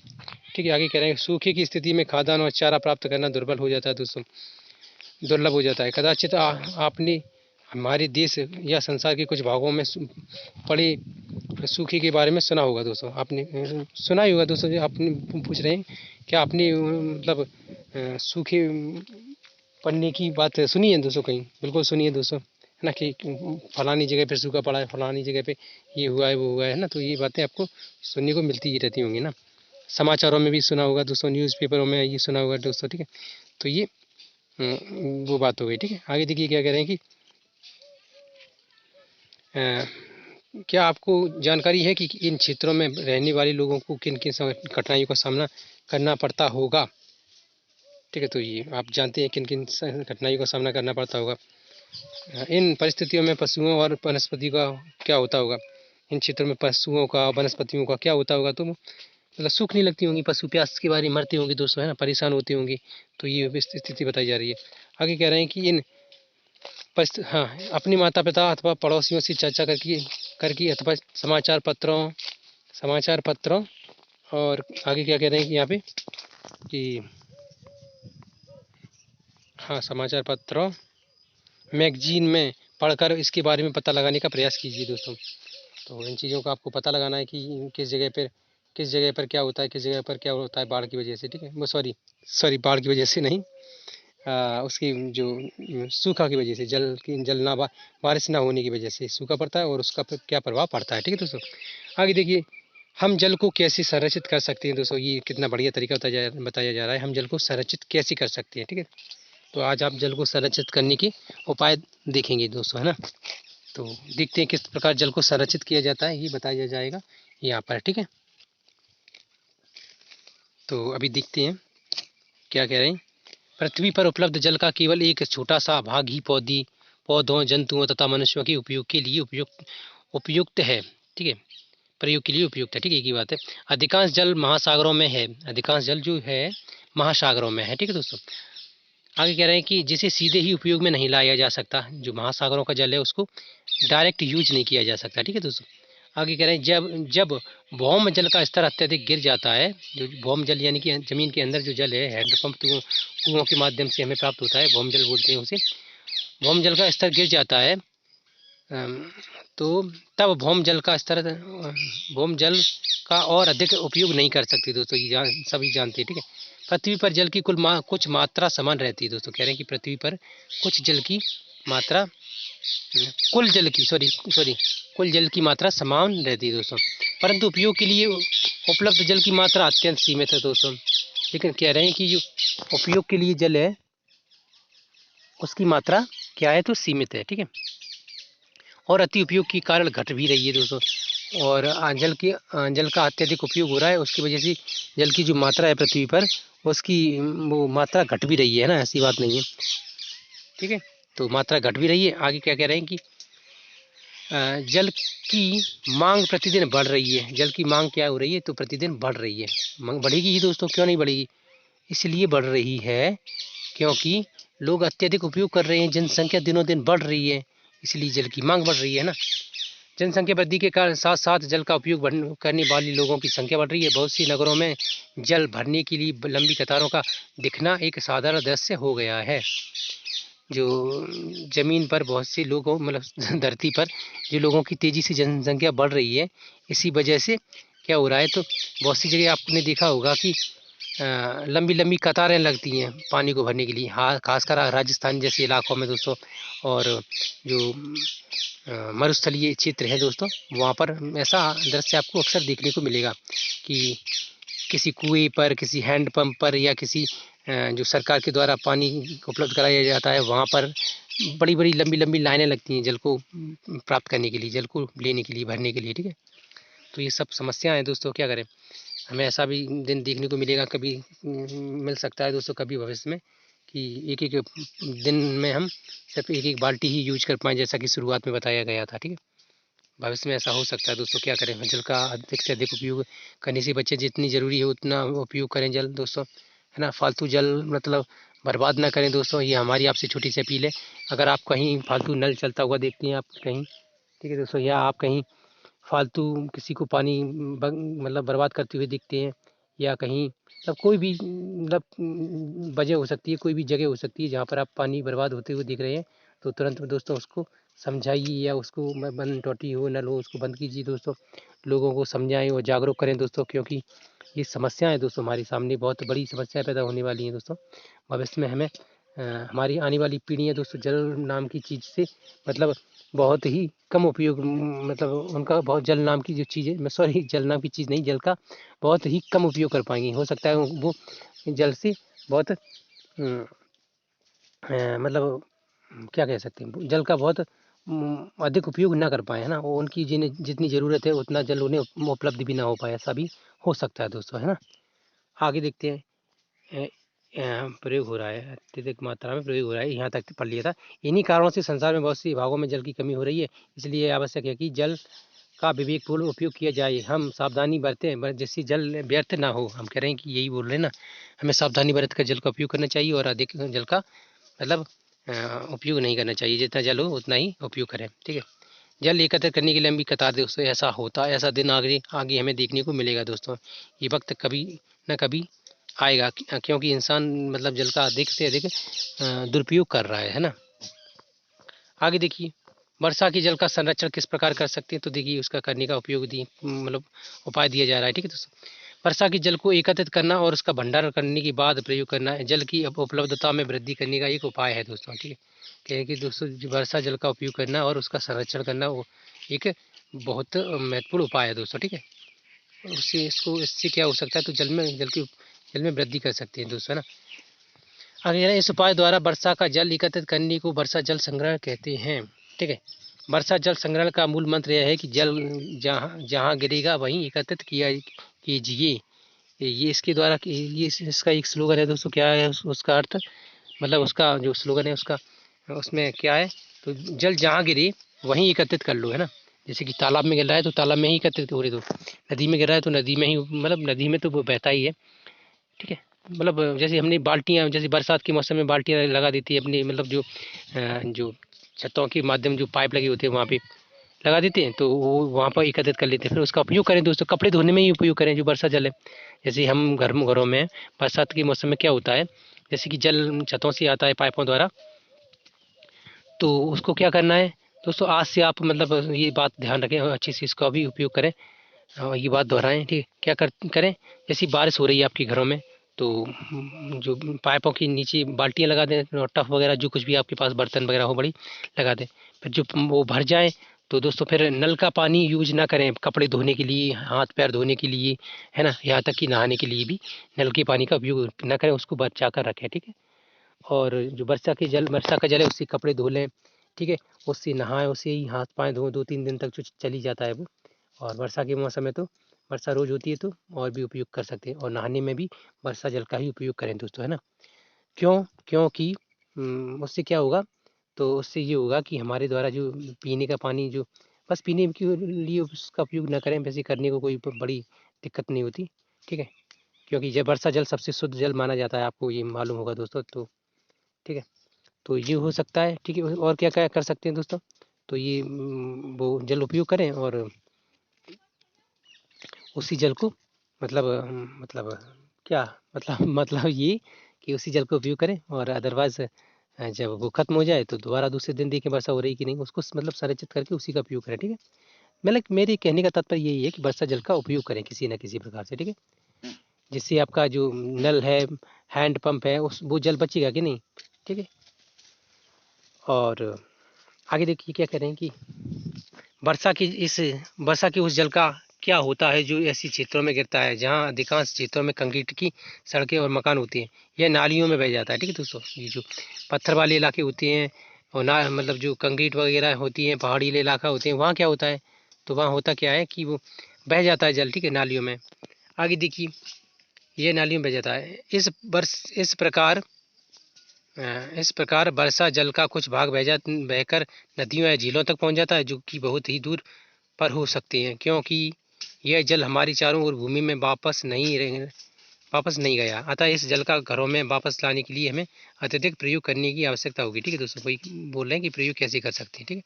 ठीक है। आगे कह रहे हैं सूखे की स्थिति में खाद्यान्न और चारा प्राप्त करना दुर्बल हो जाता है दोस्तों, दुर्लभ हो जाता है। कदाचित आपने हमारे देश या संसार के कुछ भागों में पड़े सूखे के बारे में सुना होगा दोस्तों। आपने सुना ही होगा दोस्तों, जो आपने पूछ रहे हैं क्या आपने मतलब सूखे पड़ने की बात सुनी है दोस्तों कहीं, बिल्कुल सुनिए दोस्तों, है ना, कि फलानी जगह पे सूखा पड़ा है, फलानी जगह पे ये हुआ है वो हुआ है ना। तो ये बातें आपको सुनने को मिलती ही रहती होंगी ना, समाचारों में भी सुना होगा दोस्तों, न्यूज़पेपरों में ये सुना होगा दोस्तों, ठीक है। तो ये वो बात हो गई, ठीक है। आगे देखिए क्या कह रहे हैं कि क्या आपको जानकारी है कि इन क्षेत्रों में रहने वाले लोगों को किन किन कठिनाइयों का सामना करना पड़ता होगा, ठीक है। तो ये आप जानते हैं किन किन कठिनाइयों का सामना करना पड़ता होगा। इन परिस्थितियों में पशुओं और वनस्पति का क्या होता होगा, इन क्षेत्रों में पशुओं का वनस्पतियों का क्या होता होगा, तो मतलब सूख नहीं लगती होंगी, पशु प्यास के बारे में मरते होंगे दोस्तों, है ना, परेशान होते होंगे। तो ये स्थिति बताई जा रही है। आगे कह रहे हैं कि इन हाँ, अपने माता पिता अथवा पड़ोसियों से चर्चा करके करके अथवा समाचार पत्रों और आगे क्या कह रहे हैं कि यहाँ पे कि हाँ, समाचार पत्रों मैगजीन में पढ़कर इसके बारे में पता लगाने का प्रयास कीजिए दोस्तों। तो इन चीज़ों का आपको पता लगाना है कि किस जगह पर क्या होता है, किस जगह पर क्या होता है बाढ़ की वजह से, ठीक है। वो सॉरी बाढ़ की वजह से नहीं, उसकी जो सूखा की वजह से, बारिश ना होने की वजह से सूखा पड़ता है और उसका क्या प्रभाव पड़ता है, ठीक है दोस्तों। आगे देखिए, हम जल को कैसे संरक्षित कर सकते हैं दोस्तों। ये कितना बढ़िया तरीका बताया जा रहा है, हम जल को संरक्षित कैसे कर सकते हैं, ठीक है। तो आज आप जल को संरक्षित करने के उपाय देखेंगे दोस्तों, है ना। तो देखते हैं किस प्रकार जल को संरक्षित किया जाता है, ये बताया जाएगा यहाँ पर, ठीक है। तो अभी देखते हैं क्या कह रहे हैं। पृथ्वी पर उपलब्ध जल का केवल एक छोटा सा भाग ही पौधों, जंतुओं तथा मनुष्यों के उपयोग के लिए उपयुक्त है, ठीक है। प्रयोग के लिए उपयुक्त है, ठीक है, एक ही बात है। अधिकांश जल महासागरों में है, अधिकांश जल जो है महासागरों में है, ठीक है दोस्तों। आगे कह रहे हैं कि जिसे सीधे ही उपयोग में नहीं लाया जा सकता, जो महासागरों का जल है उसको डायरेक्ट यूज नहीं किया जा सकता, ठीक है दोस्तों। आगे कह रहे हैं जब जब भौम जल का स्तर अत्यधिक गिर जाता है, जो भौम जल यानी कि जमीन के अंदर जो जल है, हैंडपंप कुओं के माध्यम से हमें प्राप्त होता है, भौम जल बोलते हैं उसे। भौम जल का स्तर गिर जाता है तो तब भौम जल का और अधिक उपयोग नहीं कर सकते दोस्तों, ये सभी जानते हैं, ठीक है। पृथ्वी पर जल की कुछ मात्रा समान रहती है दोस्तों। कह रहे हैं कि पृथ्वी पर कुछ जल की मात्रा कुल जल की सॉरी कुल जल की मात्रा समान रहती है दोस्तों, परंतु उपयोग के लिए उपलब्ध जल की मात्रा अत्यंत सीमित है दोस्तों। लेकिन कह रहे हैं कि जो उपयोग के लिए जल है उसकी मात्रा क्या है, तो सीमित है, ठीक है। और अति उपयोग के कारण घट भी रही है दोस्तों। और जल का अत्यधिक उपयोग हो रहा है, उसकी वजह से जल की जो मात्रा है पृथ्वी पर, उसकी वो मात्रा घट भी रही है ना, ऐसी बात नहीं है, ठीक है। तो मात्रा घट भी रही है। आगे क्या कह रहे हैं कि जल की मांग प्रतिदिन बढ़ रही है। जल की मांग क्या हो रही है, तो प्रतिदिन बढ़ रही है। मांग बढ़ेगी ही दोस्तों, क्यों नहीं बढ़ेगी, इसलिए बढ़ रही है क्योंकि लोग अत्यधिक उपयोग कर रहे हैं, जनसंख्या दिनों दिन बढ़ रही है, इसलिए जल की मांग बढ़ रही है ना। जनसंख्या वृद्धि के कारण साथ साथ जल का उपयोग करने वाले लोगों की संख्या बढ़ रही है। बहुत सी नगरों में जल भरने के लिए लंबी कतारों का दिखना एक साधारण दृश्य हो गया है। जो ज़मीन पर बहुत से लोगों मतलब धरती पर जो लोगों की तेज़ी से जनसंख्या बढ़ रही है, इसी वजह से क्या हो रहा है, तो बहुत सी जगह आपने देखा होगा कि लंबी लंबी कतारें लगती हैं पानी को भरने के लिए। हाँ, खासकर राजस्थान जैसे इलाकों में दोस्तों, और जो मरुस्थलीय क्षेत्र है दोस्तों, वहाँ पर ऐसा दृश्य आपको अक्सर देखने को मिलेगा कि किसी कुएं पर, किसी हैंडपंप पर या किसी जो सरकार के द्वारा पानी उपलब्ध कराया जाता है, वहाँ पर बड़ी बड़ी लंबी लंबी लाइनें लगती हैं जल को प्राप्त करने के लिए, जल को लेने के लिए, भरने के लिए, ठीक है। तो ये सब समस्या है दोस्तों, क्या करें। हमें ऐसा भी दिन देखने को मिलेगा, कभी मिल सकता है दोस्तों, कभी भविष्य में, कि एक एक दिन में हम सिर्फ एक एक बाल्टी ही यूज कर पाएँ, जैसा कि शुरुआत में बताया गया था, ठीक है। भविष्य में ऐसा हो सकता है दोस्तों, क्या करें। जल का अधिक से अधिक उपयोग करने से बच्चे, जितनी ज़रूरी है उतना उपयोग करें जल दोस्तों, है ना। फालतू जल मतलब बर्बाद ना करें दोस्तों, ये हमारी आपसे छोटी सी अपील है। अगर आप कहीं फालतू नल चलता हुआ देखते हैं आप कहीं, ठीक है दोस्तों, या आप कहीं फालतू किसी को पानी मतलब बर्बाद करते हुए दिखते हैं, या कहीं मतलब कोई भी मतलब वजह हो सकती है, कोई भी जगह हो सकती है जहाँ पर आप पानी बर्बाद होते हुए दिख रहे हैं, तो तुरंत दोस्तों उसको समझाइए, या उसको बंद टोटी हो, नल हो, उसको बंद कीजिए दोस्तों। लोगों को समझाएं और जागरूक करें दोस्तों, क्योंकि ये समस्या है दोस्तों, हमारे सामने बहुत बड़ी समस्या पैदा होने वाली है दोस्तों। भविष्य में हमें हमारी आने वाली पीढ़ियाँ दोस्तों जल नाम की चीज़ से मतलब बहुत ही कम उपयोग, मतलब उनका बहुत जल नाम की जो चीज़ है, मैं सॉरी जल नाम की चीज़ नहीं, जल का बहुत ही कम उपयोग कर पाएंगी। हो सकता है वो जल से बहुत मतलब क्या कह सकते हैं, जल का बहुत अधिक उपयोग ना कर पाए, है ना। वो उनकी जितनी ज़रूरत है उतना जल उन्हें उपलब्ध भी ना हो पाए, ऐसा भी हो सकता है दोस्तों, है ना। आगे देखते हैं। प्रयोग हो रहा है, अत्यधिक मात्रा में प्रयोग हो रहा है, यहाँ तक पढ़ लिया था। इन्हीं कारणों से संसार में बहुत सी भागों में जल की कमी हो रही है, इसलिए आवश्यक है कि जल का विवेकपूर्ण उपयोग किया जाए। हम सावधानी बरतें जिससे जल व्यर्थ ना हो। हम कह रहे हैं कि यही बोल रहे हैं ना, हमें सावधानी बरत कर जल का उपयोग करना चाहिए और अधिक जल का मतलब उपयोग नहीं करना चाहिए। जितना जल हो उतना ही उपयोग करें, ठीक है। जल एकत्र करने की लंबी कतार दोस्तों ऐसा दिन आगे आगे हमें देखने को मिलेगा दोस्तों। ये वक्त कभी न कभी आएगा क्योंकि इंसान मतलब जल का अधिक से अधिक दुरुपयोग कर रहा है ना। आगे देखिए, वर्षा के जल का संरक्षण किस प्रकार कर सकते हैं, तो देखिए उसका करने का उपयोग मतलब उपाय दिया जा रहा है, ठीक है दोस्तों। वर्षा के जल को एकत्रित करना और उसका भंडारण करने के बाद प्रयोग करना है जल की उपलब्धता में वृद्धि करने का एक उपाय है दोस्तों, ठीक है। क्या है कि दोस्तों वर्षा जल का उपयोग करना और उसका संरक्षण करना वो एक बहुत महत्वपूर्ण उपाय है दोस्तों, ठीक है। इससे क्या हो सकता है, तो जल में वृद्धि कर सकते हैं दोस्तों, है ना। आगे इस उपाय द्वारा वर्षा का जल एकत्रित करने को वर्षा जल संग्रहण कहते हैं, ठीक है। वर्षा जल संग्रहण का मूल मंत्र यह है कि जल जहाँ जहाँ गिरेगा वहीं एकत्रित किया कीजिए। ये इसके द्वारा ये इसका एक स्लोगन है दोस्तों। क्या है उसका अर्थ, मतलब उसका जो स्लोगन है उसका उसमें क्या है, तो जल जहाँ गिरे वहीं एकत्रित कर लो, है ना। जैसे कि तालाब में गिर रहा है तो तालाब में ही एकत्रित हो रही, दो नदी में गिर रहा है तो नदी में ही, मतलब नदी में तो वो बहता ही है, ठीक है। मतलब जैसे हमने बाल्टियाँ, जैसे बरसात के मौसम में बाल्टियाँ लगा देती है अपनी, मतलब जो छतों के माध्यम जो पाइप लगे होते हैं वहाँ पे लगा देते हैं, तो वो वहाँ पर एकत्रित कर लेते हैं। फिर उसका उपयोग करें दोस्तों, कपड़े धोने में ही उपयोग करें जो वर्षा जल है। जैसे हम घरों में बरसात के मौसम में क्या होता है, जैसे कि जल छतों से आता है पाइपों द्वारा, तो उसको क्या करना है दोस्तों, आज से आप मतलब ये बात ध्यान रखें और अच्छी से इसका भी उपयोग करें और ये बात दोहराएं, ठीक है। क्या करें, जैसी बारिश हो रही है आपके घरों में, तो जो पाइपों के नीचे बाल्टियाँ लगा दें और टफ वगैरह जो कुछ भी आपके पास बर्तन वगैरह हो बड़ी लगा दें। फिर जो वो भर जाए तो दोस्तों फिर नल का पानी यूज ना करें कपड़े धोने के लिए, हाथ पैर धोने के लिए, है ना, यहाँ तक कि नहाने के लिए भी नल के पानी का उपयोग ना करें, उसको बचा कर रखें, ठीक है। और जो वर्षा का जल है उससे कपड़े धो लें, ठीक है। उससे नहाएं, उससे ही हाथ पाँव धो, 2-3 दिन तक जो चली जाता है वो। और वर्षा के मौसम में तो वर्षा रोज़ होती है तो और भी उपयोग कर सकते हैं, और नहाने में भी वर्षा जल का ही उपयोग करें दोस्तों, है ना। क्योंकि उससे क्या होगा, तो उससे ये होगा कि हमारे द्वारा जो पीने का पानी जो बस पीने के लिए उसका उपयोग ना करें, वैसे करने को कोई बड़ी दिक्कत नहीं होती, ठीक है। क्योंकि जब वर्षा जल सबसे शुद्ध जल माना जाता है, आपको ये मालूम होगा दोस्तों, तो ठीक है। तो ये हो सकता है, ठीक है। और क्या क्या कर सकते हैं दोस्तों, तो ये वो जल उपयोग करें और उसी जल को मतलब मतलब क्या मतलब मतलब ये कि उसी जल का उपयोग करें, और अदरवाइज जब वो खत्म हो जाए तो दोबारा दूसरे दिन देखें वर्षा हो रही कि नहीं, उसको मतलब संरक्षित करके उसी का उपयोग करें, ठीक है। मतलब मेरे कहने का तात्पर्य यही है कि वर्षा जल का उपयोग करें किसी न किसी प्रकार से, ठीक है। जिससे आपका जो नल है, हैंड पंप है, उस वो जल बचेगा कि नहीं, ठीक है। और आगे देखिए क्या करें कि वर्षा की इस वर्षा के उस जल का क्या होता है जो ऐसी क्षेत्रों में गिरता है जहाँ अधिकांश क्षेत्रों में कंक्रीट की सड़कें और मकान होते हैं, यह नालियों में बह जाता है, ठीक है दोस्तों। ये जो पत्थर वाले इलाके होते हैं और ना मतलब जो कंक्रीट वगैरह होती हैं, पहाड़ी इलाका होते हैं, वहाँ क्या होता है, तो वहाँ होता क्या है कि वो बह जाता है जल, ठीक है, नालियों में। आगे देखिए, ये नालियों में बह जाता है। इस प्रकार वर्षा जल का कुछ भाग बहकर नदियों या झीलों तक पहुंच जाता है, जो कि बहुत ही दूर पर हो सकते हैं, क्योंकि यह जल हमारी चारों ओर भूमि में वापस नहीं गया। अतः इस जल का घरों में वापस लाने के लिए हमें अत्यधिक प्रयोग करने की आवश्यकता होगी, ठीक है दोस्तों। वही बोल रहे हैं कि प्रयोग कैसे कर सकते हैं, ठीक है।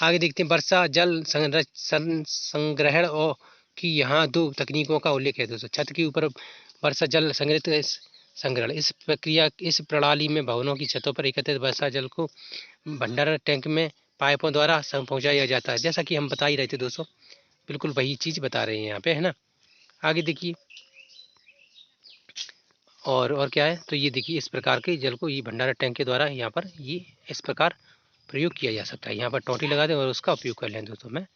आगे देखते हैं, वर्षा जल संग्रहण और की यहाँ 2 तकनीकों का उल्लेख है दोस्तों। छत के ऊपर वर्षा जल संग्रहण, इस प्रणाली में भवनों की छतों पर एकत्रित वर्षा जल को भंडारण टैंक में पाइपों द्वारा पहुंचाया जाता है, जैसा कि हम बता ही रहे थे दोस्तों, बिल्कुल वही चीज़ बता रहे हैं यहाँ पे, है ना। आगे देखिए, और क्या है, तो ये देखिए इस प्रकार के जल को ये भंडारण टैंक के द्वारा यहाँ पर ये इस प्रकार प्रयोग किया जा सकता है। यहाँ पर टोंटी लगा दें और उसका उपयोग कर लें दोस्तों में,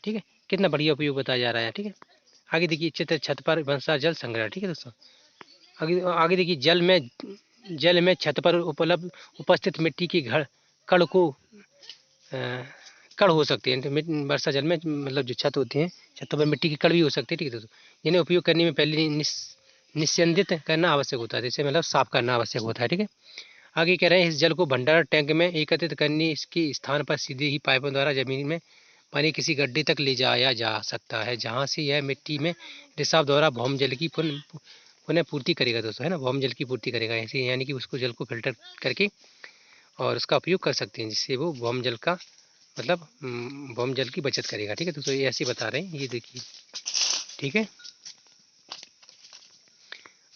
ठीक है। कितना बढ़िया उपयोग बताया जा रहा है, ठीक है। आगे देखिए, चित्र छत पर वर्षा जल संग्रहण, ठीक है दोस्तों। आगे आगे देखिए, जल में छत पर उपस्थित मिट्टी की कण को कण हो सकते हैं, तो वर्षा जल में मतलब जो छत होती है, छतों पर मिट्टी की कण भी हो सकती है, ठीक है दोस्तों। जिन्हें उपयोग करने में पहले निस्यंदित करना आवश्यक होता है, जैसे मतलब साफ करना आवश्यक होता है, ठीक है। आगे कह रहे हैं, इस जल को भंडारण टैंक में एकत्रित करने इसके स्थान पर सीधे ही पाइपों द्वारा जमीन में पानी किसी गड्ढे तक ले जाया जा सकता है, जहाँ से यह मिट्टी में रिसाव द्वारा भौम जल की पुनः पूर्ति करेगा दोस्तों, है ना, भौम जल की पूर्ति करेगा ऐसे, यानी कि उसको जल को फिल्टर करके और उसका उपयोग कर सकते हैं, जिससे वो भौम जल का मतलब भौम जल की बचत करेगा। ठीक है दोस्तों, ये ऐसे बता रहे हैं, ये देखिए। ठीक है,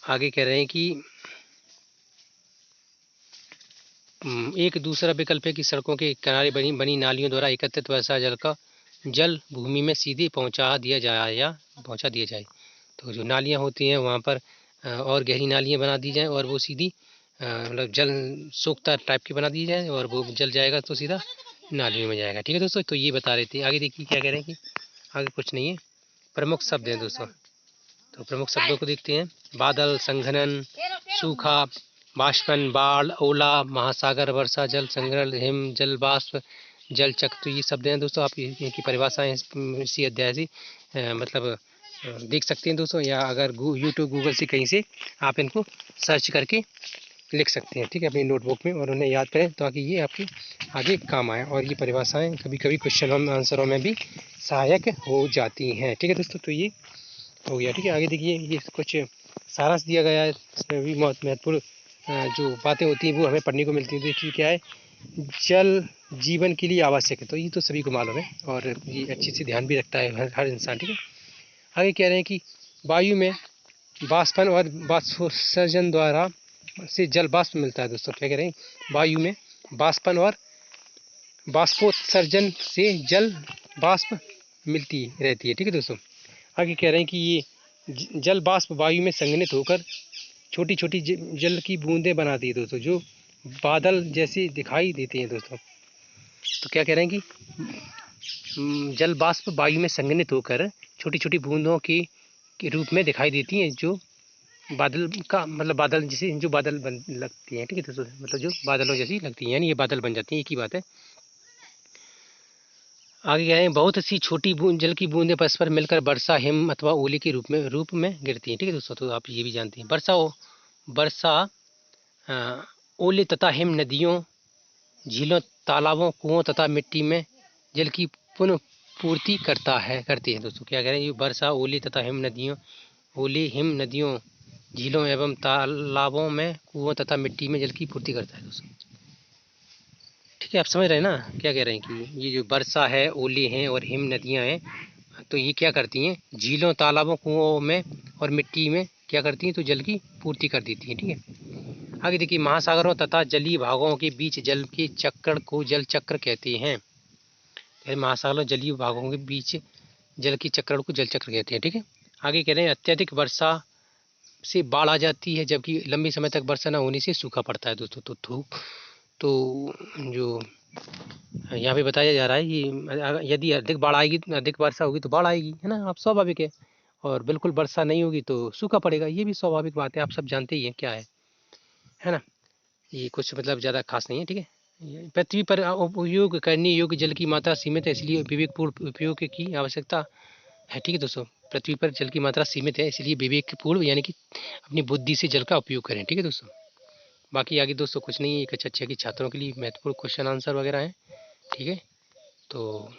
आगे कह रहे हैं कि एक दूसरा विकल्प है कि सड़कों के किनारे बनी नालियों द्वारा एकत्रित वर्षा जल का जल भूमि में सीधे पहुंचा दिया जाए। तो जो नालियां होती हैं वहां पर और गहरी नालियां बना दी जाएं और वो सीधी मतलब जल सोखता टाइप की बना दी जाए और वो जल जाएगा तो सीधा नालियों में जाएगा। ठीक है दोस्तों, तो ये बता रहे थे। आगे देखिए क्या कह रहे हैं कि आगे कुछ नहीं है, प्रमुख शब्द हैं दोस्तों। तो प्रमुख शब्दों को देखते हैं। बादल, संघनन, सूखा, बाष्पन, बाढ़, ओला, महासागर, वर्षा जल संग्रहण, हिम, जल वाष्प, जल चक्र। तो ये शब्द हैं दोस्तों, आप इनकी परिभाषाएं इसी अध्याय से मतलब देख सकते हैं दोस्तों, या अगर यूट्यूब गूगल से कहीं से आप इनको सर्च करके लिख सकते हैं। ठीक है, अपनी नोटबुक में, और उन्हें याद करें ताकि ये आपके आगे काम आए, और ये परिभाषाएं कभी कभी क्वेश्चन आंसरों में भी सहायक हो जाती हैं। ठीक है दोस्तों, तो ये हो गया। ठीक है, आगे देखिए, ये कुछ सारांश दिया गया है, इसमें भी बहुत महत्वपूर्ण जो बातें होती हैं वो हमें पढ़ने को मिलती हैं। देखिए क्या है, जल जीवन के लिए आवश्यक है, तो ये तो सभी को मालूम है और ये अच्छे से ध्यान भी रखता है हर इंसान। ठीक है, आगे कह रहे हैं कि वायु में बाष्पन और बाष्पोत्सर्जन द्वारा से जल वाष्प मिलता है दोस्तों। क्या कह रहे हैं, वायु में बाष्पन और बाष्पोत्सर्जन से जल वाष्प मिलती रहती है। ठीक है दोस्तों, आगे कह रहे हैं कि ये जल वाष्प वायु में संघनित होकर छोटी छोटी जल की बूंदें बनाती है दोस्तों, जो बादल जैसी दिखाई देती हैं दोस्तों। तो क्या कह रहे हैं कि जल वाष्प वायु में संघनित होकर छोटी छोटी बूंदों के रूप में दिखाई देती हैं, जो बादल का मतलब बादल जैसे जो बादल बन लगती हैं। ठीक है दोस्तों, मतलब जो बादलों जैसी लगती हैं, यानी ये बादल बन जाती हैं, एक ही बात है। आगे कह रहे हैं, बहुत सी छोटी जल की बूंदें परस्पर मिलकर वर्षा, हिम अथवा ओले के रूप में गिरती हैं। ठीक है दोस्तों, तो आप ये भी जानते हैं, वर्षा ओले तथा हिम नदियों, झीलों, तालाबों, कुओं तथा मिट्टी में जल की पुनः पूर्ति करती है दोस्तों। क्या कह रहे हैं, ये वर्षा ओले तथा हिम नदियों, झीलों एवं तालाबों में, कुओं तथा मिट्टी में जल की पूर्ति करता है दोस्तों। ठीक है, आप समझ रहे हैं ना क्या कह रहे हैं कि ये जो वर्षा है, ओले हैं और हिम नदियाँ हैं, तो ये क्या करती हैं, झीलों, तालाबों, कुओं में और मिट्टी में क्या करती हैं, तो जल की पूर्ति कर देती हैं। ठीक है, आगे देखिए, महासागरों तथा जलीय भागों के बीच जल के चक्र को जल चक्र कहते हैं। महासागरों जलीय भागों के बीच जल की चक्र को जल चक्र कहते हैं। ठीक है, आगे कह रहे हैं, अत्यधिक वर्षा से बाढ़ आ जाती है, जबकि लंबे समय तक वर्षा न होने से सूखा पड़ता है दोस्तों। तो जो यहाँ पे बताया जा रहा है कि यदि अधिक बाढ़ आएगी, अधिक वर्षा होगी तो बाढ़ आएगी, है ना, आप स्वाभाविक है, और बिल्कुल वर्षा नहीं होगी तो सूखा पड़ेगा, ये भी स्वाभाविक बात है, आप सब जानते ही हैं क्या है ना, ये कुछ मतलब ज़्यादा खास नहीं है। ठीक है, पृथ्वी पर उपयोग करने योग्य जल की मात्रा सीमित है, इसलिए विवेकपूर्ण उपयोग की आवश्यकता है। ठीक है दोस्तों, पृथ्वी पर जल की मात्रा सीमित है, इसलिए विवेकपूर्ण यानी कि अपनी बुद्धि से जल का उपयोग करें। ठीक है दोस्तों, बाकी आगे दोस्तों कुछ नहीं है, एक कक्षा की छात्रों के लिए महत्वपूर्ण क्वेश्चन आंसर वगैरह हैं। ठीक है, तो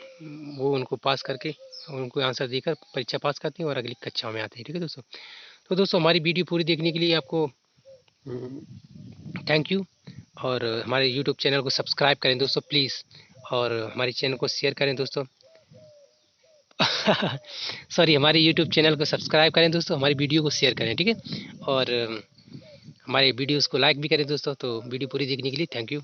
वो उनको पास करके उनको आंसर देकर परीक्षा पास करते हैं और अगली कक्षाओं में आते हैं। ठीक है दोस्तों, तो दोस्तों हमारी वीडियो पूरी देखने के लिए आपको थैंक यू, और हमारे यूट्यूब चैनल को सब्सक्राइब करें दोस्तों प्लीज़, और हमारे चैनल को शेयर करें दोस्तों सॉरी, हमारे यूट्यूब चैनल को सब्सक्राइब करें दोस्तों, हमारी वीडियो को शेयर करें। ठीक है, और हमारे वीडियोज़ को लाइक भी करें दोस्तों। तो वीडियो पूरी देखने के लिए थैंक यू।